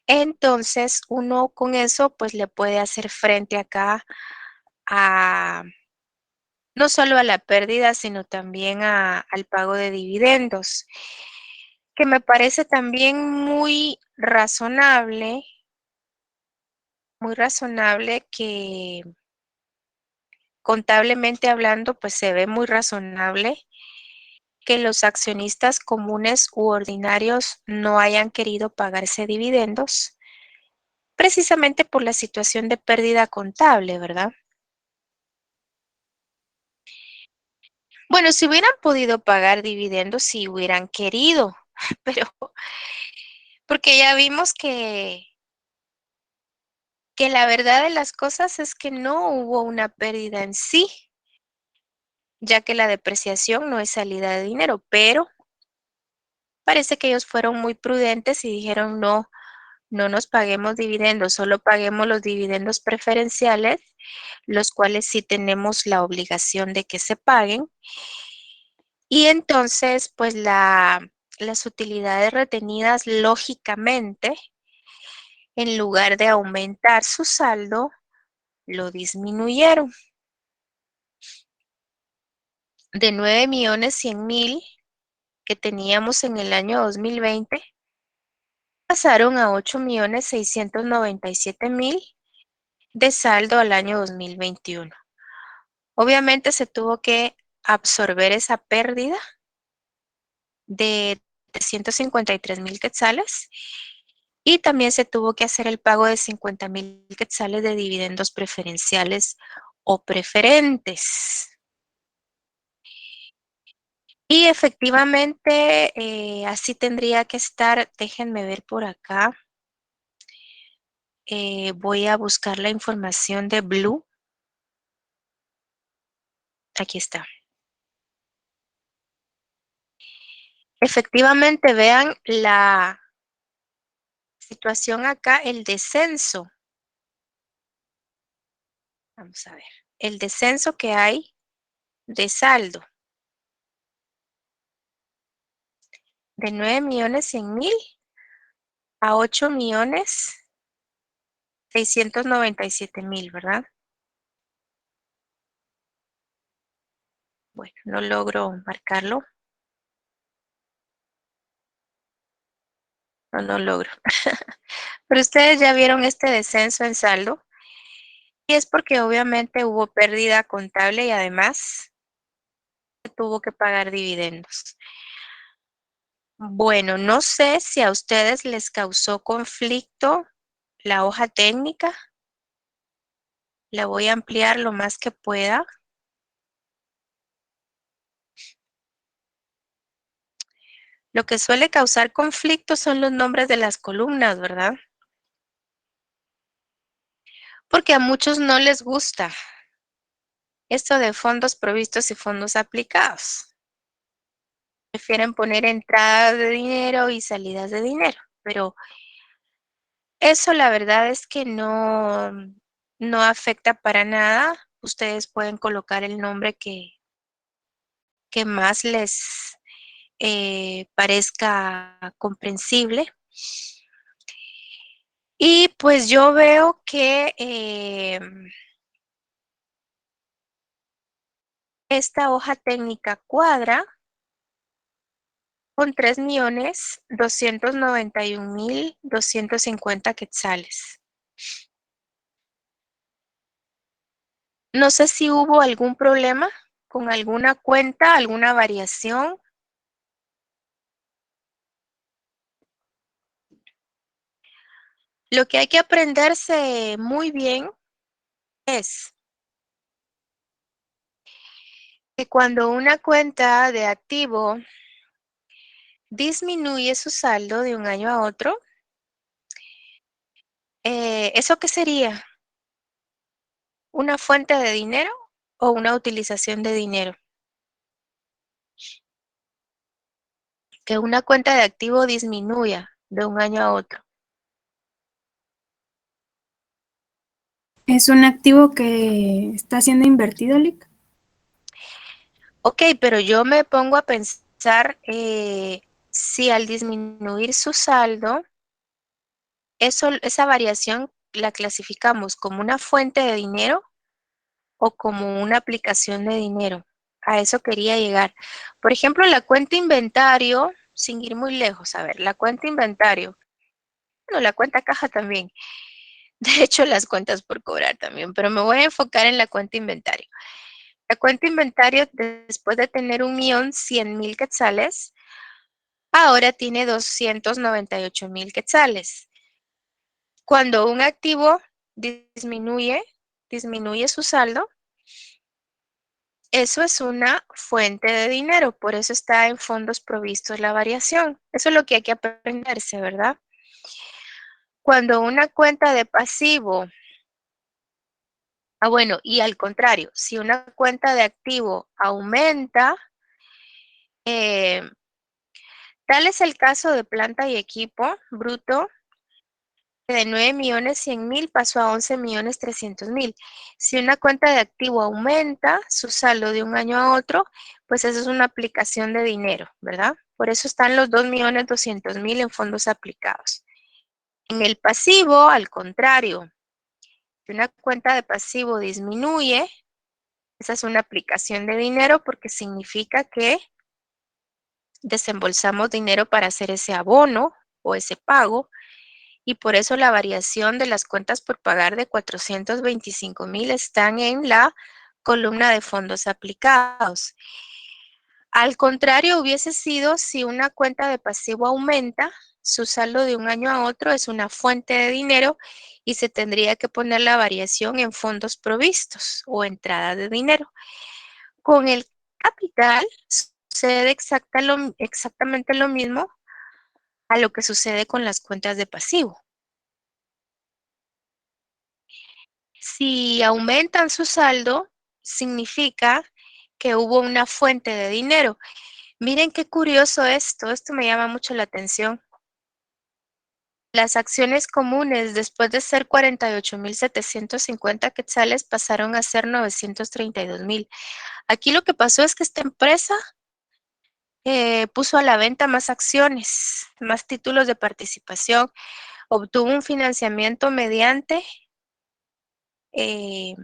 Speaker 2: Entonces, uno con eso, pues le puede hacer frente acá a no solo a la pérdida, sino también al pago de dividendos, que me parece también muy razonable que contablemente hablando, pues se ve muy razonable que los accionistas comunes u ordinarios no hayan querido pagarse dividendos, precisamente por la situación de pérdida contable, ¿verdad? Bueno, si hubieran podido pagar dividendos, si hubieran querido, pero porque ya vimos que la verdad de las cosas es que no hubo una pérdida en sí, ya que la depreciación no es salida de dinero, pero parece que ellos fueron muy prudentes y dijeron no, no nos paguemos dividendos, solo paguemos los dividendos preferenciales, los cuales sí tenemos la obligación de que se paguen. Y entonces, pues las utilidades retenidas, lógicamente, en lugar de aumentar su saldo, lo disminuyeron de 9,100,000 que teníamos en el año 2020, pasaron a 8,697,000 de saldo al año 2021. Obviamente se tuvo que absorber esa pérdida de 353,000 quetzales y también se tuvo que hacer el pago de 50,000 quetzales de dividendos preferenciales o preferentes. Y efectivamente, así tendría que estar. Déjenme ver por acá. Voy a buscar la información de Blue. Aquí está. Efectivamente, vean la situación acá, el descenso. Vamos a ver. el descenso que hay de saldo de 9.100.000 a 8.697.000, ¿verdad? Bueno, no logro marcarlo. No logro. Pero ustedes ya vieron este descenso en saldo. Y es porque obviamente hubo pérdida contable y además tuvo que pagar dividendos. Bueno, no sé si a ustedes les causó conflicto la hoja técnica. La voy a ampliar lo más que pueda. Lo que suele causar conflicto son los nombres de las columnas, ¿verdad? Porque a muchos no les gusta esto de fondos provistos y fondos aplicados. Prefieren poner entradas de dinero y salidas de dinero, pero eso la verdad es que no afecta para nada. Ustedes pueden colocar el nombre que más les parezca comprensible. Y pues yo veo que esta hoja técnica cuadra con 3.291.250 quetzales. No sé si hubo algún problema con alguna cuenta, alguna variación. Lo que hay que aprenderse muy bien es que cuando una cuenta de activo disminuye su saldo de un año a otro, ¿eso qué sería? ¿Una fuente de dinero o una utilización de dinero? Que una cuenta de activo disminuya de un año a otro.
Speaker 1: ¿Es un activo que está siendo invertido, Lick?
Speaker 2: Ok, pero yo me pongo a pensar si al disminuir su saldo, esa variación la clasificamos como una fuente de dinero o como una aplicación de dinero. A eso quería llegar. Por ejemplo, la cuenta inventario, sin ir muy lejos, a ver, la cuenta inventario, bueno, la cuenta caja también. De hecho, las cuentas por cobrar también, pero me voy a enfocar en la cuenta inventario. La cuenta inventario, después de tener 1.100.000 quetzales, ahora tiene 298.000 quetzales. Cuando un activo disminuye su saldo, eso es una fuente de dinero, por eso está en fondos provistos la variación. Eso es lo que hay que aprenderse, ¿verdad? Cuando una cuenta de pasivo, bueno, y al contrario, si una cuenta de activo aumenta, eh, tal es el caso de planta y equipo bruto, de 9.100.000 pasó a 11.300.000. Si una cuenta de activo aumenta su saldo de un año a otro, pues eso es una aplicación de dinero, ¿verdad? Por eso están los 2.200.000 en fondos aplicados. En el pasivo, al contrario, si una cuenta de pasivo disminuye, esa es una aplicación de dinero porque significa que desembolsamos dinero para hacer ese abono o ese pago. Y por eso la variación de las cuentas por pagar de 425.000 están en la columna de fondos aplicados. Al contrario, hubiese sido si una cuenta de pasivo aumenta, su saldo de un año a otro es una fuente de dinero y se tendría que poner la variación en fondos provistos o entrada de dinero. Con el capital sucede exactamente lo mismo a lo que sucede con las cuentas de pasivo. Si aumentan su saldo, significa que hubo una fuente de dinero. Miren qué curioso esto me llama mucho la atención. Las acciones comunes, después de ser 48,750 quetzales, pasaron a ser 932,000. Aquí lo que pasó es que esta empresa puso a la venta más acciones, más títulos de participación, obtuvo un financiamiento eh,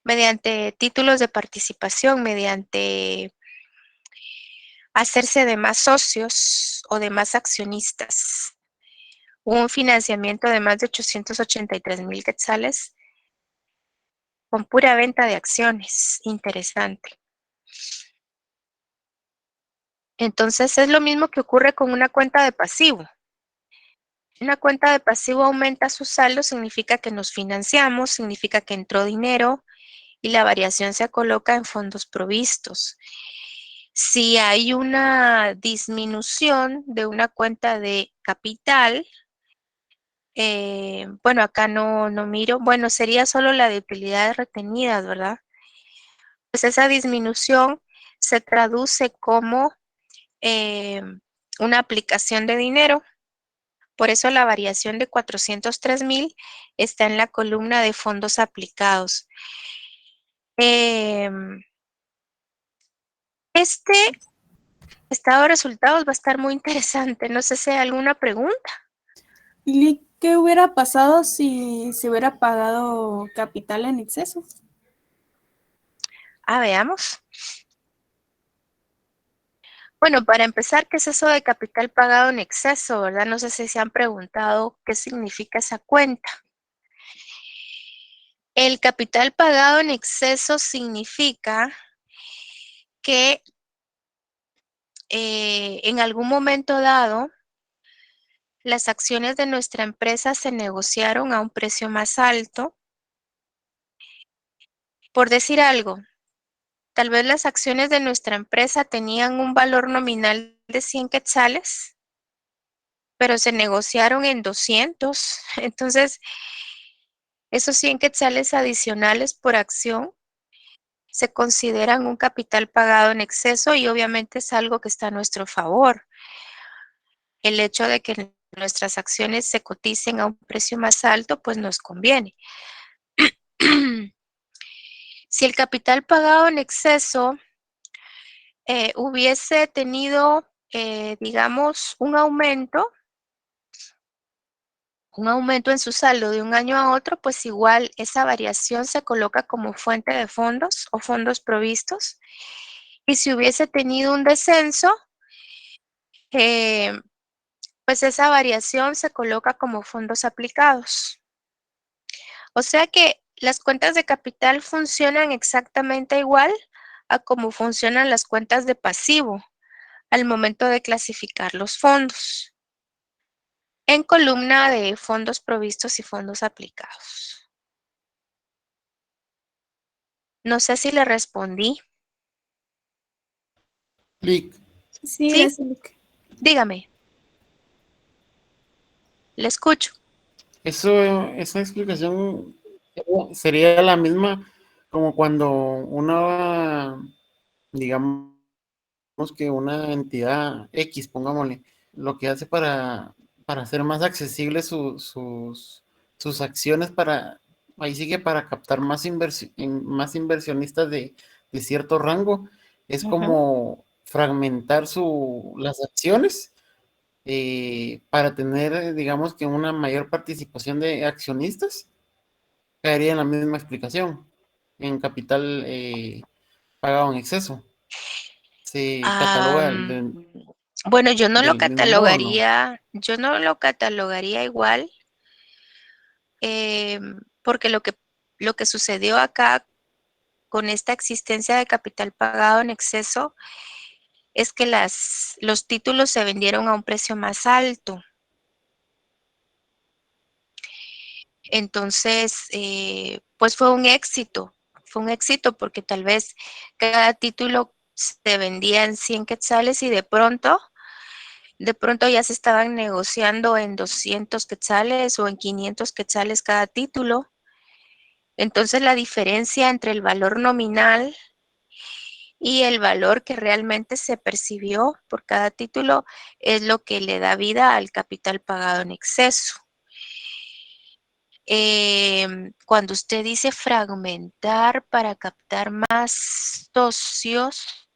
Speaker 2: mediante títulos de participación, mediante hacerse de más socios o de más accionistas. Hubo un financiamiento de más de 883,000 quetzales con pura venta de acciones. Interesante. Entonces es lo mismo que ocurre con una cuenta de pasivo. Una cuenta de pasivo aumenta su saldo, significa que nos financiamos, significa que entró dinero y la variación se coloca en fondos provistos. Si hay una disminución de una cuenta de capital, bueno, acá no miro, bueno, sería solo la de utilidades retenidas, ¿verdad? Pues esa disminución se traduce como una aplicación de dinero. Por eso la variación de 403,000 está en la columna de fondos aplicados. Este estado de resultados va a estar muy interesante. No sé si hay alguna pregunta.
Speaker 1: ¿Y qué hubiera pasado si se hubiera pagado capital en exceso?
Speaker 2: Veamos. Bueno, para empezar, ¿qué es eso de capital pagado en exceso, verdad? No sé si se han preguntado qué significa esa cuenta. El capital pagado en exceso significa que en algún momento dado, las acciones de nuestra empresa se negociaron a un precio más alto. Por decir algo, tal vez las acciones de nuestra empresa tenían un valor nominal de 100 quetzales, pero se negociaron en 200. Entonces, esos 100 quetzales adicionales por acción se consideran un capital pagado en exceso y obviamente es algo que está a nuestro favor. El hecho de que nuestras acciones se coticen a un precio más alto, pues nos conviene. Si el capital pagado en exceso hubiese tenido, digamos, un aumento en su saldo de un año a otro, pues igual esa variación se coloca como fuente de fondos o fondos provistos. Y si hubiese tenido un descenso, pues esa variación se coloca como fondos aplicados. O sea que las cuentas de capital funcionan exactamente igual a cómo funcionan las cuentas de pasivo al momento de clasificar los fondos en columna de fondos provistos y fondos aplicados. No sé si le respondí.
Speaker 5: Clic.
Speaker 1: Sí,
Speaker 2: ¿Sí?
Speaker 1: gracias, Luke.
Speaker 2: Dígame. Le escucho.
Speaker 5: Esa explicación sería la misma como cuando digamos que una entidad X, pongámosle, lo que hace para hacer más accesibles sus acciones ahí sigue para captar más inversionistas de cierto rango, es como fragmentar las acciones para tener, digamos que una mayor participación de accionistas, caería en la misma explicación, en capital pagado en exceso. Se cataloga
Speaker 2: Bueno, yo no lo
Speaker 5: del mismo modo, ¿no?
Speaker 2: catalogaría igual, porque lo que sucedió acá con esta existencia de capital pagado en exceso es que los títulos se vendieron a un precio más alto. Entonces, pues fue un éxito porque tal vez cada título se vendía en 100 quetzales y de pronto ya se estaban negociando en 200 quetzales o en 500 quetzales cada título. Entonces la diferencia entre el valor nominal y el valor que realmente se percibió por cada título es lo que le da vida al capital pagado en exceso. Cuando usted dice fragmentar para captar más socios,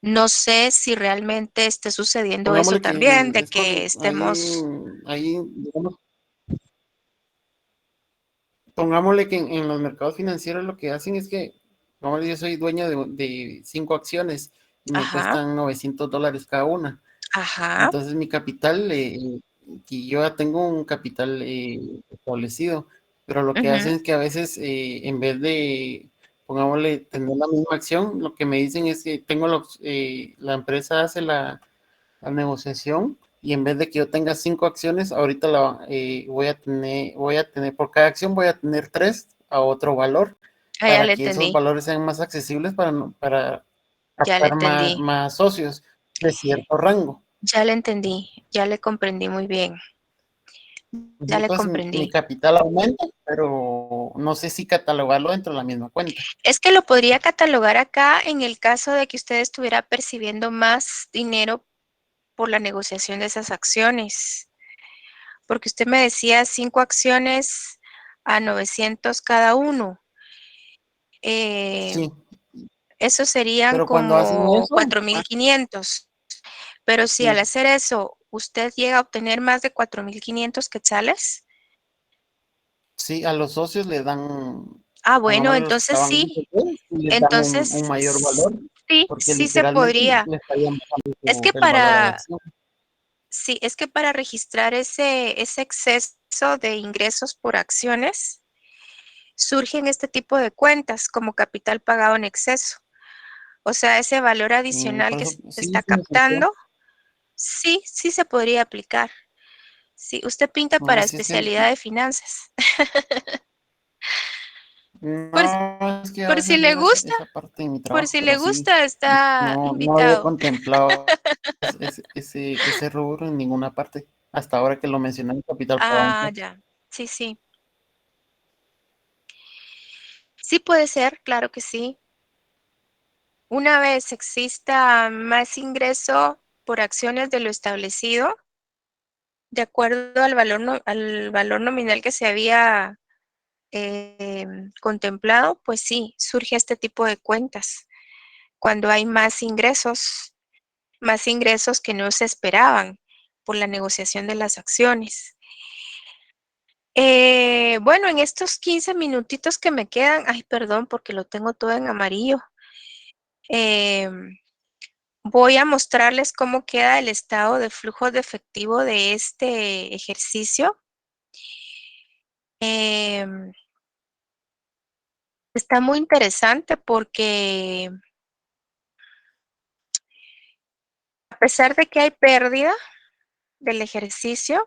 Speaker 2: no sé si realmente esté sucediendo eso
Speaker 5: Pongámosle que
Speaker 2: también, de
Speaker 5: es
Speaker 2: que
Speaker 5: con,
Speaker 2: estemos,
Speaker 5: digamos, pongámosle que en los mercados financieros lo que hacen es que, pongámosle, yo soy dueño de 5 acciones y me
Speaker 2: ajá,
Speaker 5: cuestan $900 cada una.
Speaker 2: ajá,
Speaker 5: Entonces mi capital, que yo ya tengo un capital establecido, pero lo que
Speaker 2: ujú,
Speaker 5: hacen es que a veces en vez de, pongámosle, tener la misma acción, lo que me dicen es que la empresa hace la negociación y en vez de que yo tenga 5 acciones, ahorita voy a tener, por cada acción voy a tener 3 a otro valor
Speaker 2: ya
Speaker 5: para
Speaker 2: le
Speaker 5: que esos
Speaker 2: entendí,
Speaker 5: valores sean más accesibles para
Speaker 2: ya le
Speaker 5: captar más,
Speaker 2: entendí,
Speaker 5: más socios de cierto rango.
Speaker 2: ya le entendí, ya le comprendí muy bien, ya le
Speaker 5: Entonces mi
Speaker 2: comprendí.
Speaker 5: capital aumenta, pero no sé si catalogarlo dentro de la misma cuenta.
Speaker 2: Es que lo podría catalogar acá en el caso de que usted estuviera percibiendo más dinero por la negociación de esas acciones, porque usted me decía 5 acciones a 900 cada uno. Eh,
Speaker 5: Sí,
Speaker 2: Eso serían
Speaker 5: pero cuando hacen
Speaker 2: como
Speaker 5: eso,
Speaker 2: 4,500. Pero si al
Speaker 5: sí,
Speaker 2: hacer eso usted llega a obtener más de 4,500 quetzales,
Speaker 5: sí, a los socios le dan,
Speaker 2: bueno,
Speaker 5: pongámosle los que
Speaker 2: entonces
Speaker 5: estaban en
Speaker 2: sí,
Speaker 5: IPP, y les dan un
Speaker 2: entonces
Speaker 5: mayor valor,
Speaker 2: sí,
Speaker 5: porque
Speaker 2: sí se
Speaker 5: literalmente
Speaker 2: podría.
Speaker 5: le estarían bajando
Speaker 2: Es que
Speaker 5: el valor a la
Speaker 2: para,
Speaker 5: acción.
Speaker 2: sí, es que para registrar ese exceso de ingresos por acciones, surgen este tipo de cuentas como capital pagado en exceso. O sea, ese valor adicional
Speaker 5: Por
Speaker 2: que
Speaker 5: eso,
Speaker 2: se
Speaker 5: sí,
Speaker 2: está
Speaker 5: sí me explicó.
Speaker 2: captando, sí, sí se podría aplicar. Sí, usted pinta
Speaker 5: No,
Speaker 2: para
Speaker 5: sí, es que,
Speaker 2: especialidad de finanzas. Por,
Speaker 5: no, es que a
Speaker 2: por si
Speaker 5: veces
Speaker 2: le
Speaker 5: veo
Speaker 2: gusta,
Speaker 5: esa parte de mi
Speaker 2: por
Speaker 5: trabajo,
Speaker 2: si le
Speaker 5: pero sí,
Speaker 2: gusta, está
Speaker 5: no había
Speaker 2: invitado.
Speaker 5: contemplado ese rubro en ninguna parte, hasta ahora que lo mencioné en Capital Pagado.
Speaker 2: Ya. Sí, sí. Sí puede ser, claro que sí. Una vez exista más ingreso por acciones de lo establecido, de acuerdo al valor nominal que se había contemplado, pues sí, surge este tipo de cuentas. Cuando hay más ingresos que no se esperaban por la negociación de las acciones. Bueno, en estos 15 minutitos que me quedan, ay, perdón, porque lo tengo todo en amarillo. Voy a mostrarles cómo queda el estado de flujo de efectivo de este ejercicio. Em, Está muy interesante porque a pesar de que hay pérdida del ejercicio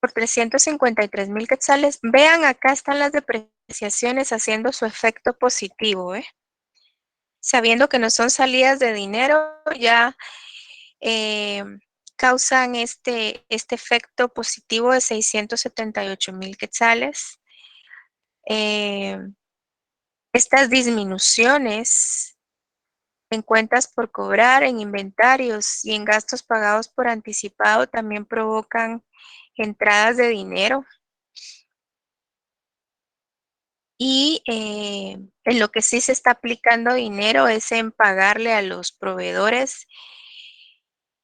Speaker 2: por 353,000 quetzales, vean acá están las depreciaciones haciendo su efecto positivo, sabiendo que no son salidas de dinero, ya causan este efecto positivo de 678,000 quetzales. Estas disminuciones en cuentas por cobrar, en inventarios y en gastos pagados por anticipado también provocan entradas de dinero. Y en lo que sí se está aplicando dinero es en pagarle a los proveedores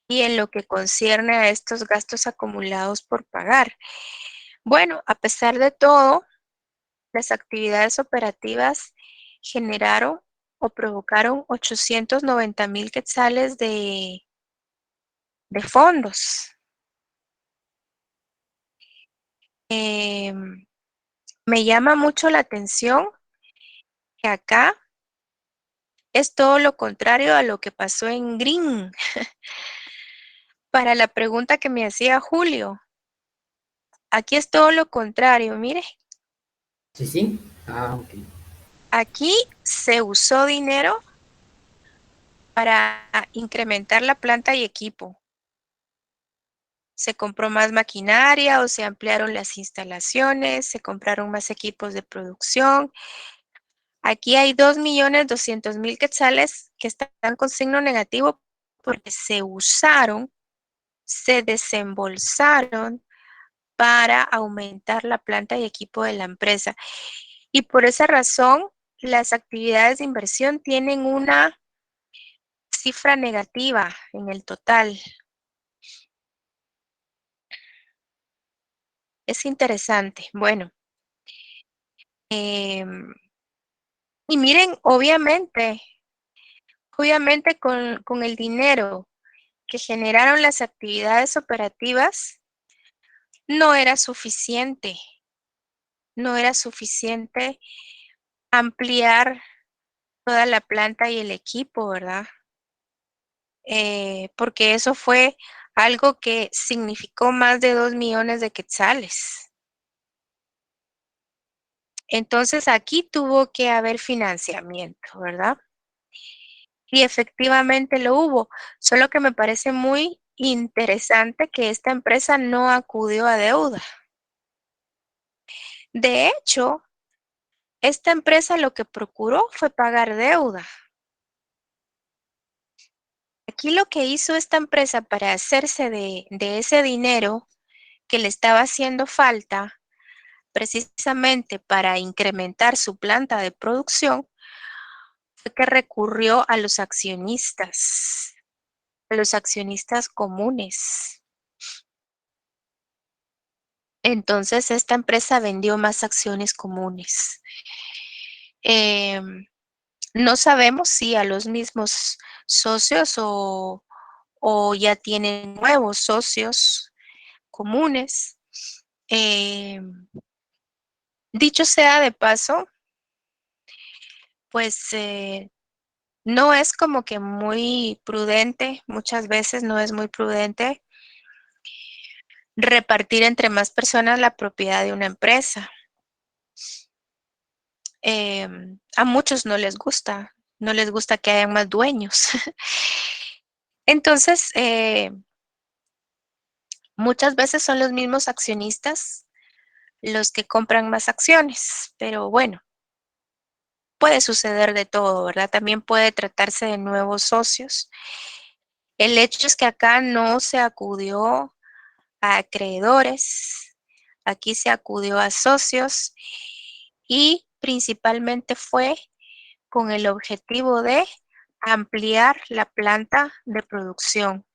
Speaker 2: y en lo que concierne a estos gastos acumulados por pagar. Bueno, a pesar de todo, las actividades operativas generaron o provocaron 890,000 quetzales de fondos. Me llama mucho la atención que acá es todo lo contrario a lo que pasó en Green. Para la pregunta que me hacía Julio, aquí es todo lo contrario. Mire,
Speaker 3: Sí, sí. Ah, ok.
Speaker 2: aquí se usó dinero para incrementar la planta y equipo. Se compró más maquinaria o se ampliaron las instalaciones, se compraron más equipos de producción. Aquí hay 2.200.000 quetzales que están con signo negativo porque se usaron, se desembolsaron para aumentar la planta y equipo de la empresa. Y por esa razón, las actividades de inversión tienen una cifra negativa en el total. Es interesante. Bueno, y miren, obviamente con el dinero que generaron las actividades operativas, no era suficiente, no era suficiente ampliar toda la planta y el equipo, ¿verdad? Porque eso fue algo que significó más de 2 millones de quetzales. Entonces aquí tuvo que haber financiamiento, ¿verdad? Y efectivamente lo hubo, solo que me parece muy interesante que esta empresa no acudió a deuda. De hecho, esta empresa lo que procuró fue pagar deuda. Aquí lo que hizo esta empresa para hacerse de ese dinero que le estaba haciendo falta, precisamente para incrementar su planta de producción, fue que recurrió a los accionistas comunes. Entonces, esta empresa vendió más acciones comunes. No sabemos si a los mismos socios o ya tienen nuevos socios comunes. Dicho sea de paso, pues no es como que muy prudente, muchas veces no es muy prudente repartir entre más personas la propiedad de una empresa. A muchos no les gusta que haya más dueños. Entonces, muchas veces son los mismos accionistas los que compran más acciones, pero bueno, puede suceder de todo, ¿verdad? También puede tratarse de nuevos socios. El hecho es que acá no se acudió a acreedores, aquí se acudió a socios y principalmente fue con el objetivo de ampliar la planta de producción.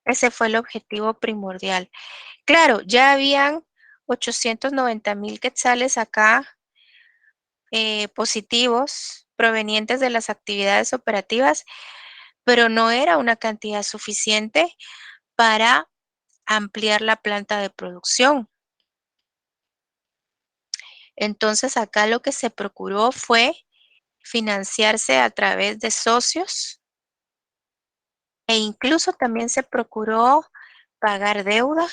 Speaker 2: Ese fue el objetivo primordial. Claro, ya habían 890.000 quetzales acá positivos provenientes de las actividades operativas, pero no era una cantidad suficiente para ampliar la planta de producción. Entonces acá lo que se procuró fue financiarse a través de socios e incluso también se procuró pagar deuda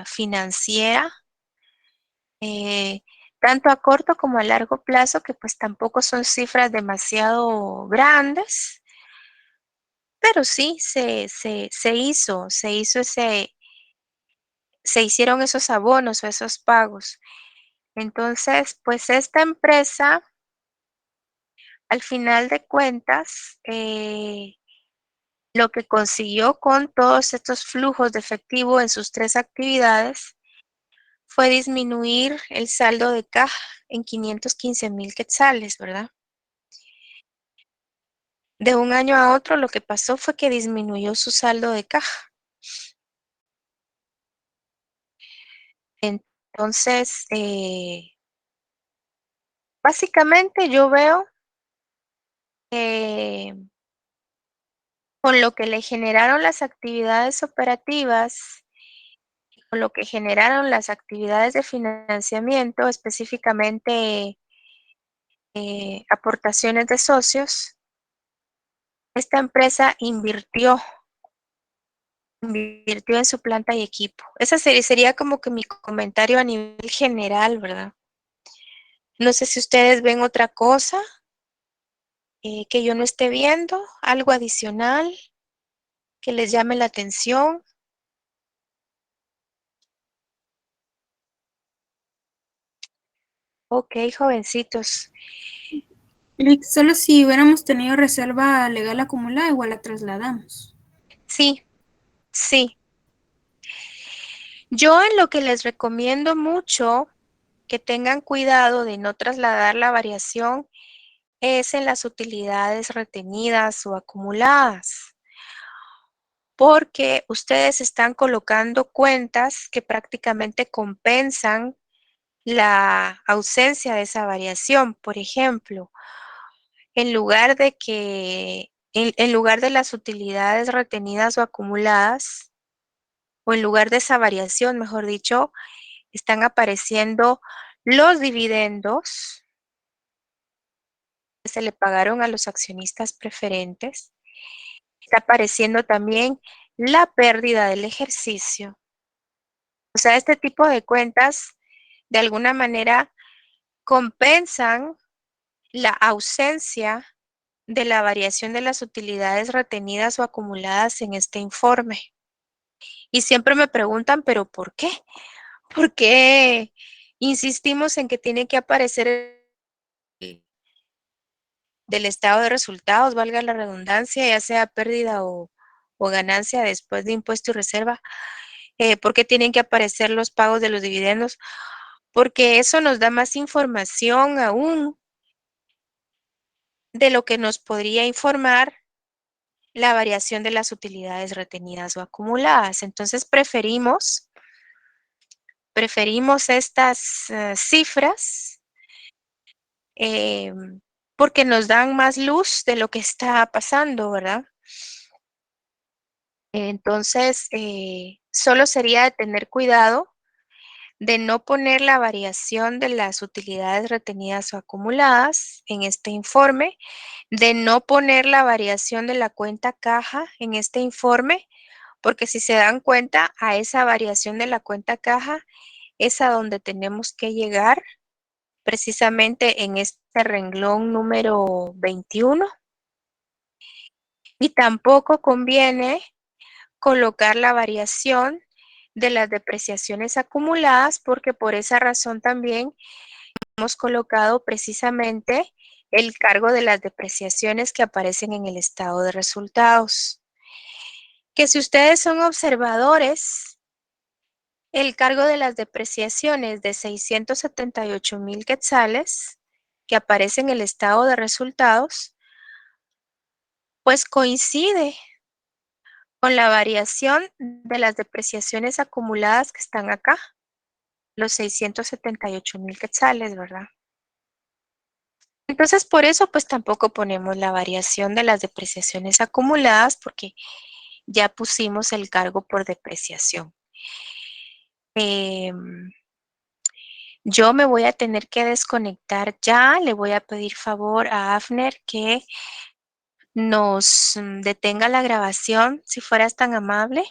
Speaker 2: financiera, eh, tanto a corto como a largo plazo, que pues tampoco son cifras demasiado grandes, pero sí se hicieron esos abonos o esos pagos. Entonces, pues esta empresa, al final de cuentas, lo que consiguió con todos estos flujos de efectivo en sus 3 actividades fue disminuir el saldo de caja en 515.000 quetzales, ¿verdad? De un año a otro lo que pasó fue que disminuyó su saldo de caja. Entonces, básicamente yo veo que con lo que le generaron las actividades operativas, con lo que generaron las actividades de financiamiento, específicamente aportaciones de socios, esta empresa invirtió en su planta y equipo. Esa sería como que mi comentario a nivel general, ¿verdad? No sé si ustedes ven otra cosa que yo no esté viendo, algo adicional. que les llame la atención. Ok, jovencitos.
Speaker 1: Solo si hubiéramos tenido reserva legal acumulada, igual la trasladamos.
Speaker 2: Sí, sí. Yo en lo que les recomiendo mucho que tengan cuidado de no trasladar la variación es en las utilidades retenidas o acumuladas, porque ustedes están colocando cuentas que prácticamente compensan la ausencia de esa variación. Por ejemplo, en lugar de que, en lugar de las utilidades retenidas o acumuladas, o en lugar de esa variación, mejor dicho, están apareciendo los dividendos que se le pagaron a los accionistas preferentes. Está apareciendo también la pérdida del ejercicio. O sea, este tipo de cuentas de alguna manera compensan la ausencia de la variación de las utilidades retenidas o acumuladas en este informe. Y siempre me preguntan, ¿pero por qué? ¿Por qué insistimos en que tiene que aparecer del estado de resultados, valga la redundancia, ya sea pérdida o ganancia después de impuesto y reserva? ¿Por qué tienen que aparecer los pagos de los dividendos? Porque eso nos da más información aún de lo que nos podría informar la variación de las utilidades retenidas o acumuladas. Entonces preferimos estas cifras eh, porque nos dan más luz de lo que está pasando, ¿verdad? Entonces, solo sería de tener cuidado de no poner la variación de las utilidades retenidas o acumuladas en este informe, de no poner la variación de la cuenta caja en este informe, porque si se dan cuenta, a esa variación de la cuenta caja es a donde tenemos que llegar precisamente en este renglón número 21. Y tampoco conviene colocar la variación de las depreciaciones acumuladas, porque por esa razón también hemos colocado precisamente el cargo de las depreciaciones que aparecen en el estado de resultados. Que si ustedes son observadores, el cargo de las depreciaciones de 678,000 quetzales que aparece en el estado de resultados, pues coincide con la variación de las depreciaciones acumuladas que están acá, los 678,000 quetzales, ¿verdad? Entonces, por eso, pues tampoco ponemos la variación de las depreciaciones acumuladas porque ya pusimos el cargo por depreciación. Yo me voy a tener que desconectar ya. Le voy a pedir favor a Afner que nos detenga la grabación, si fueras tan amable.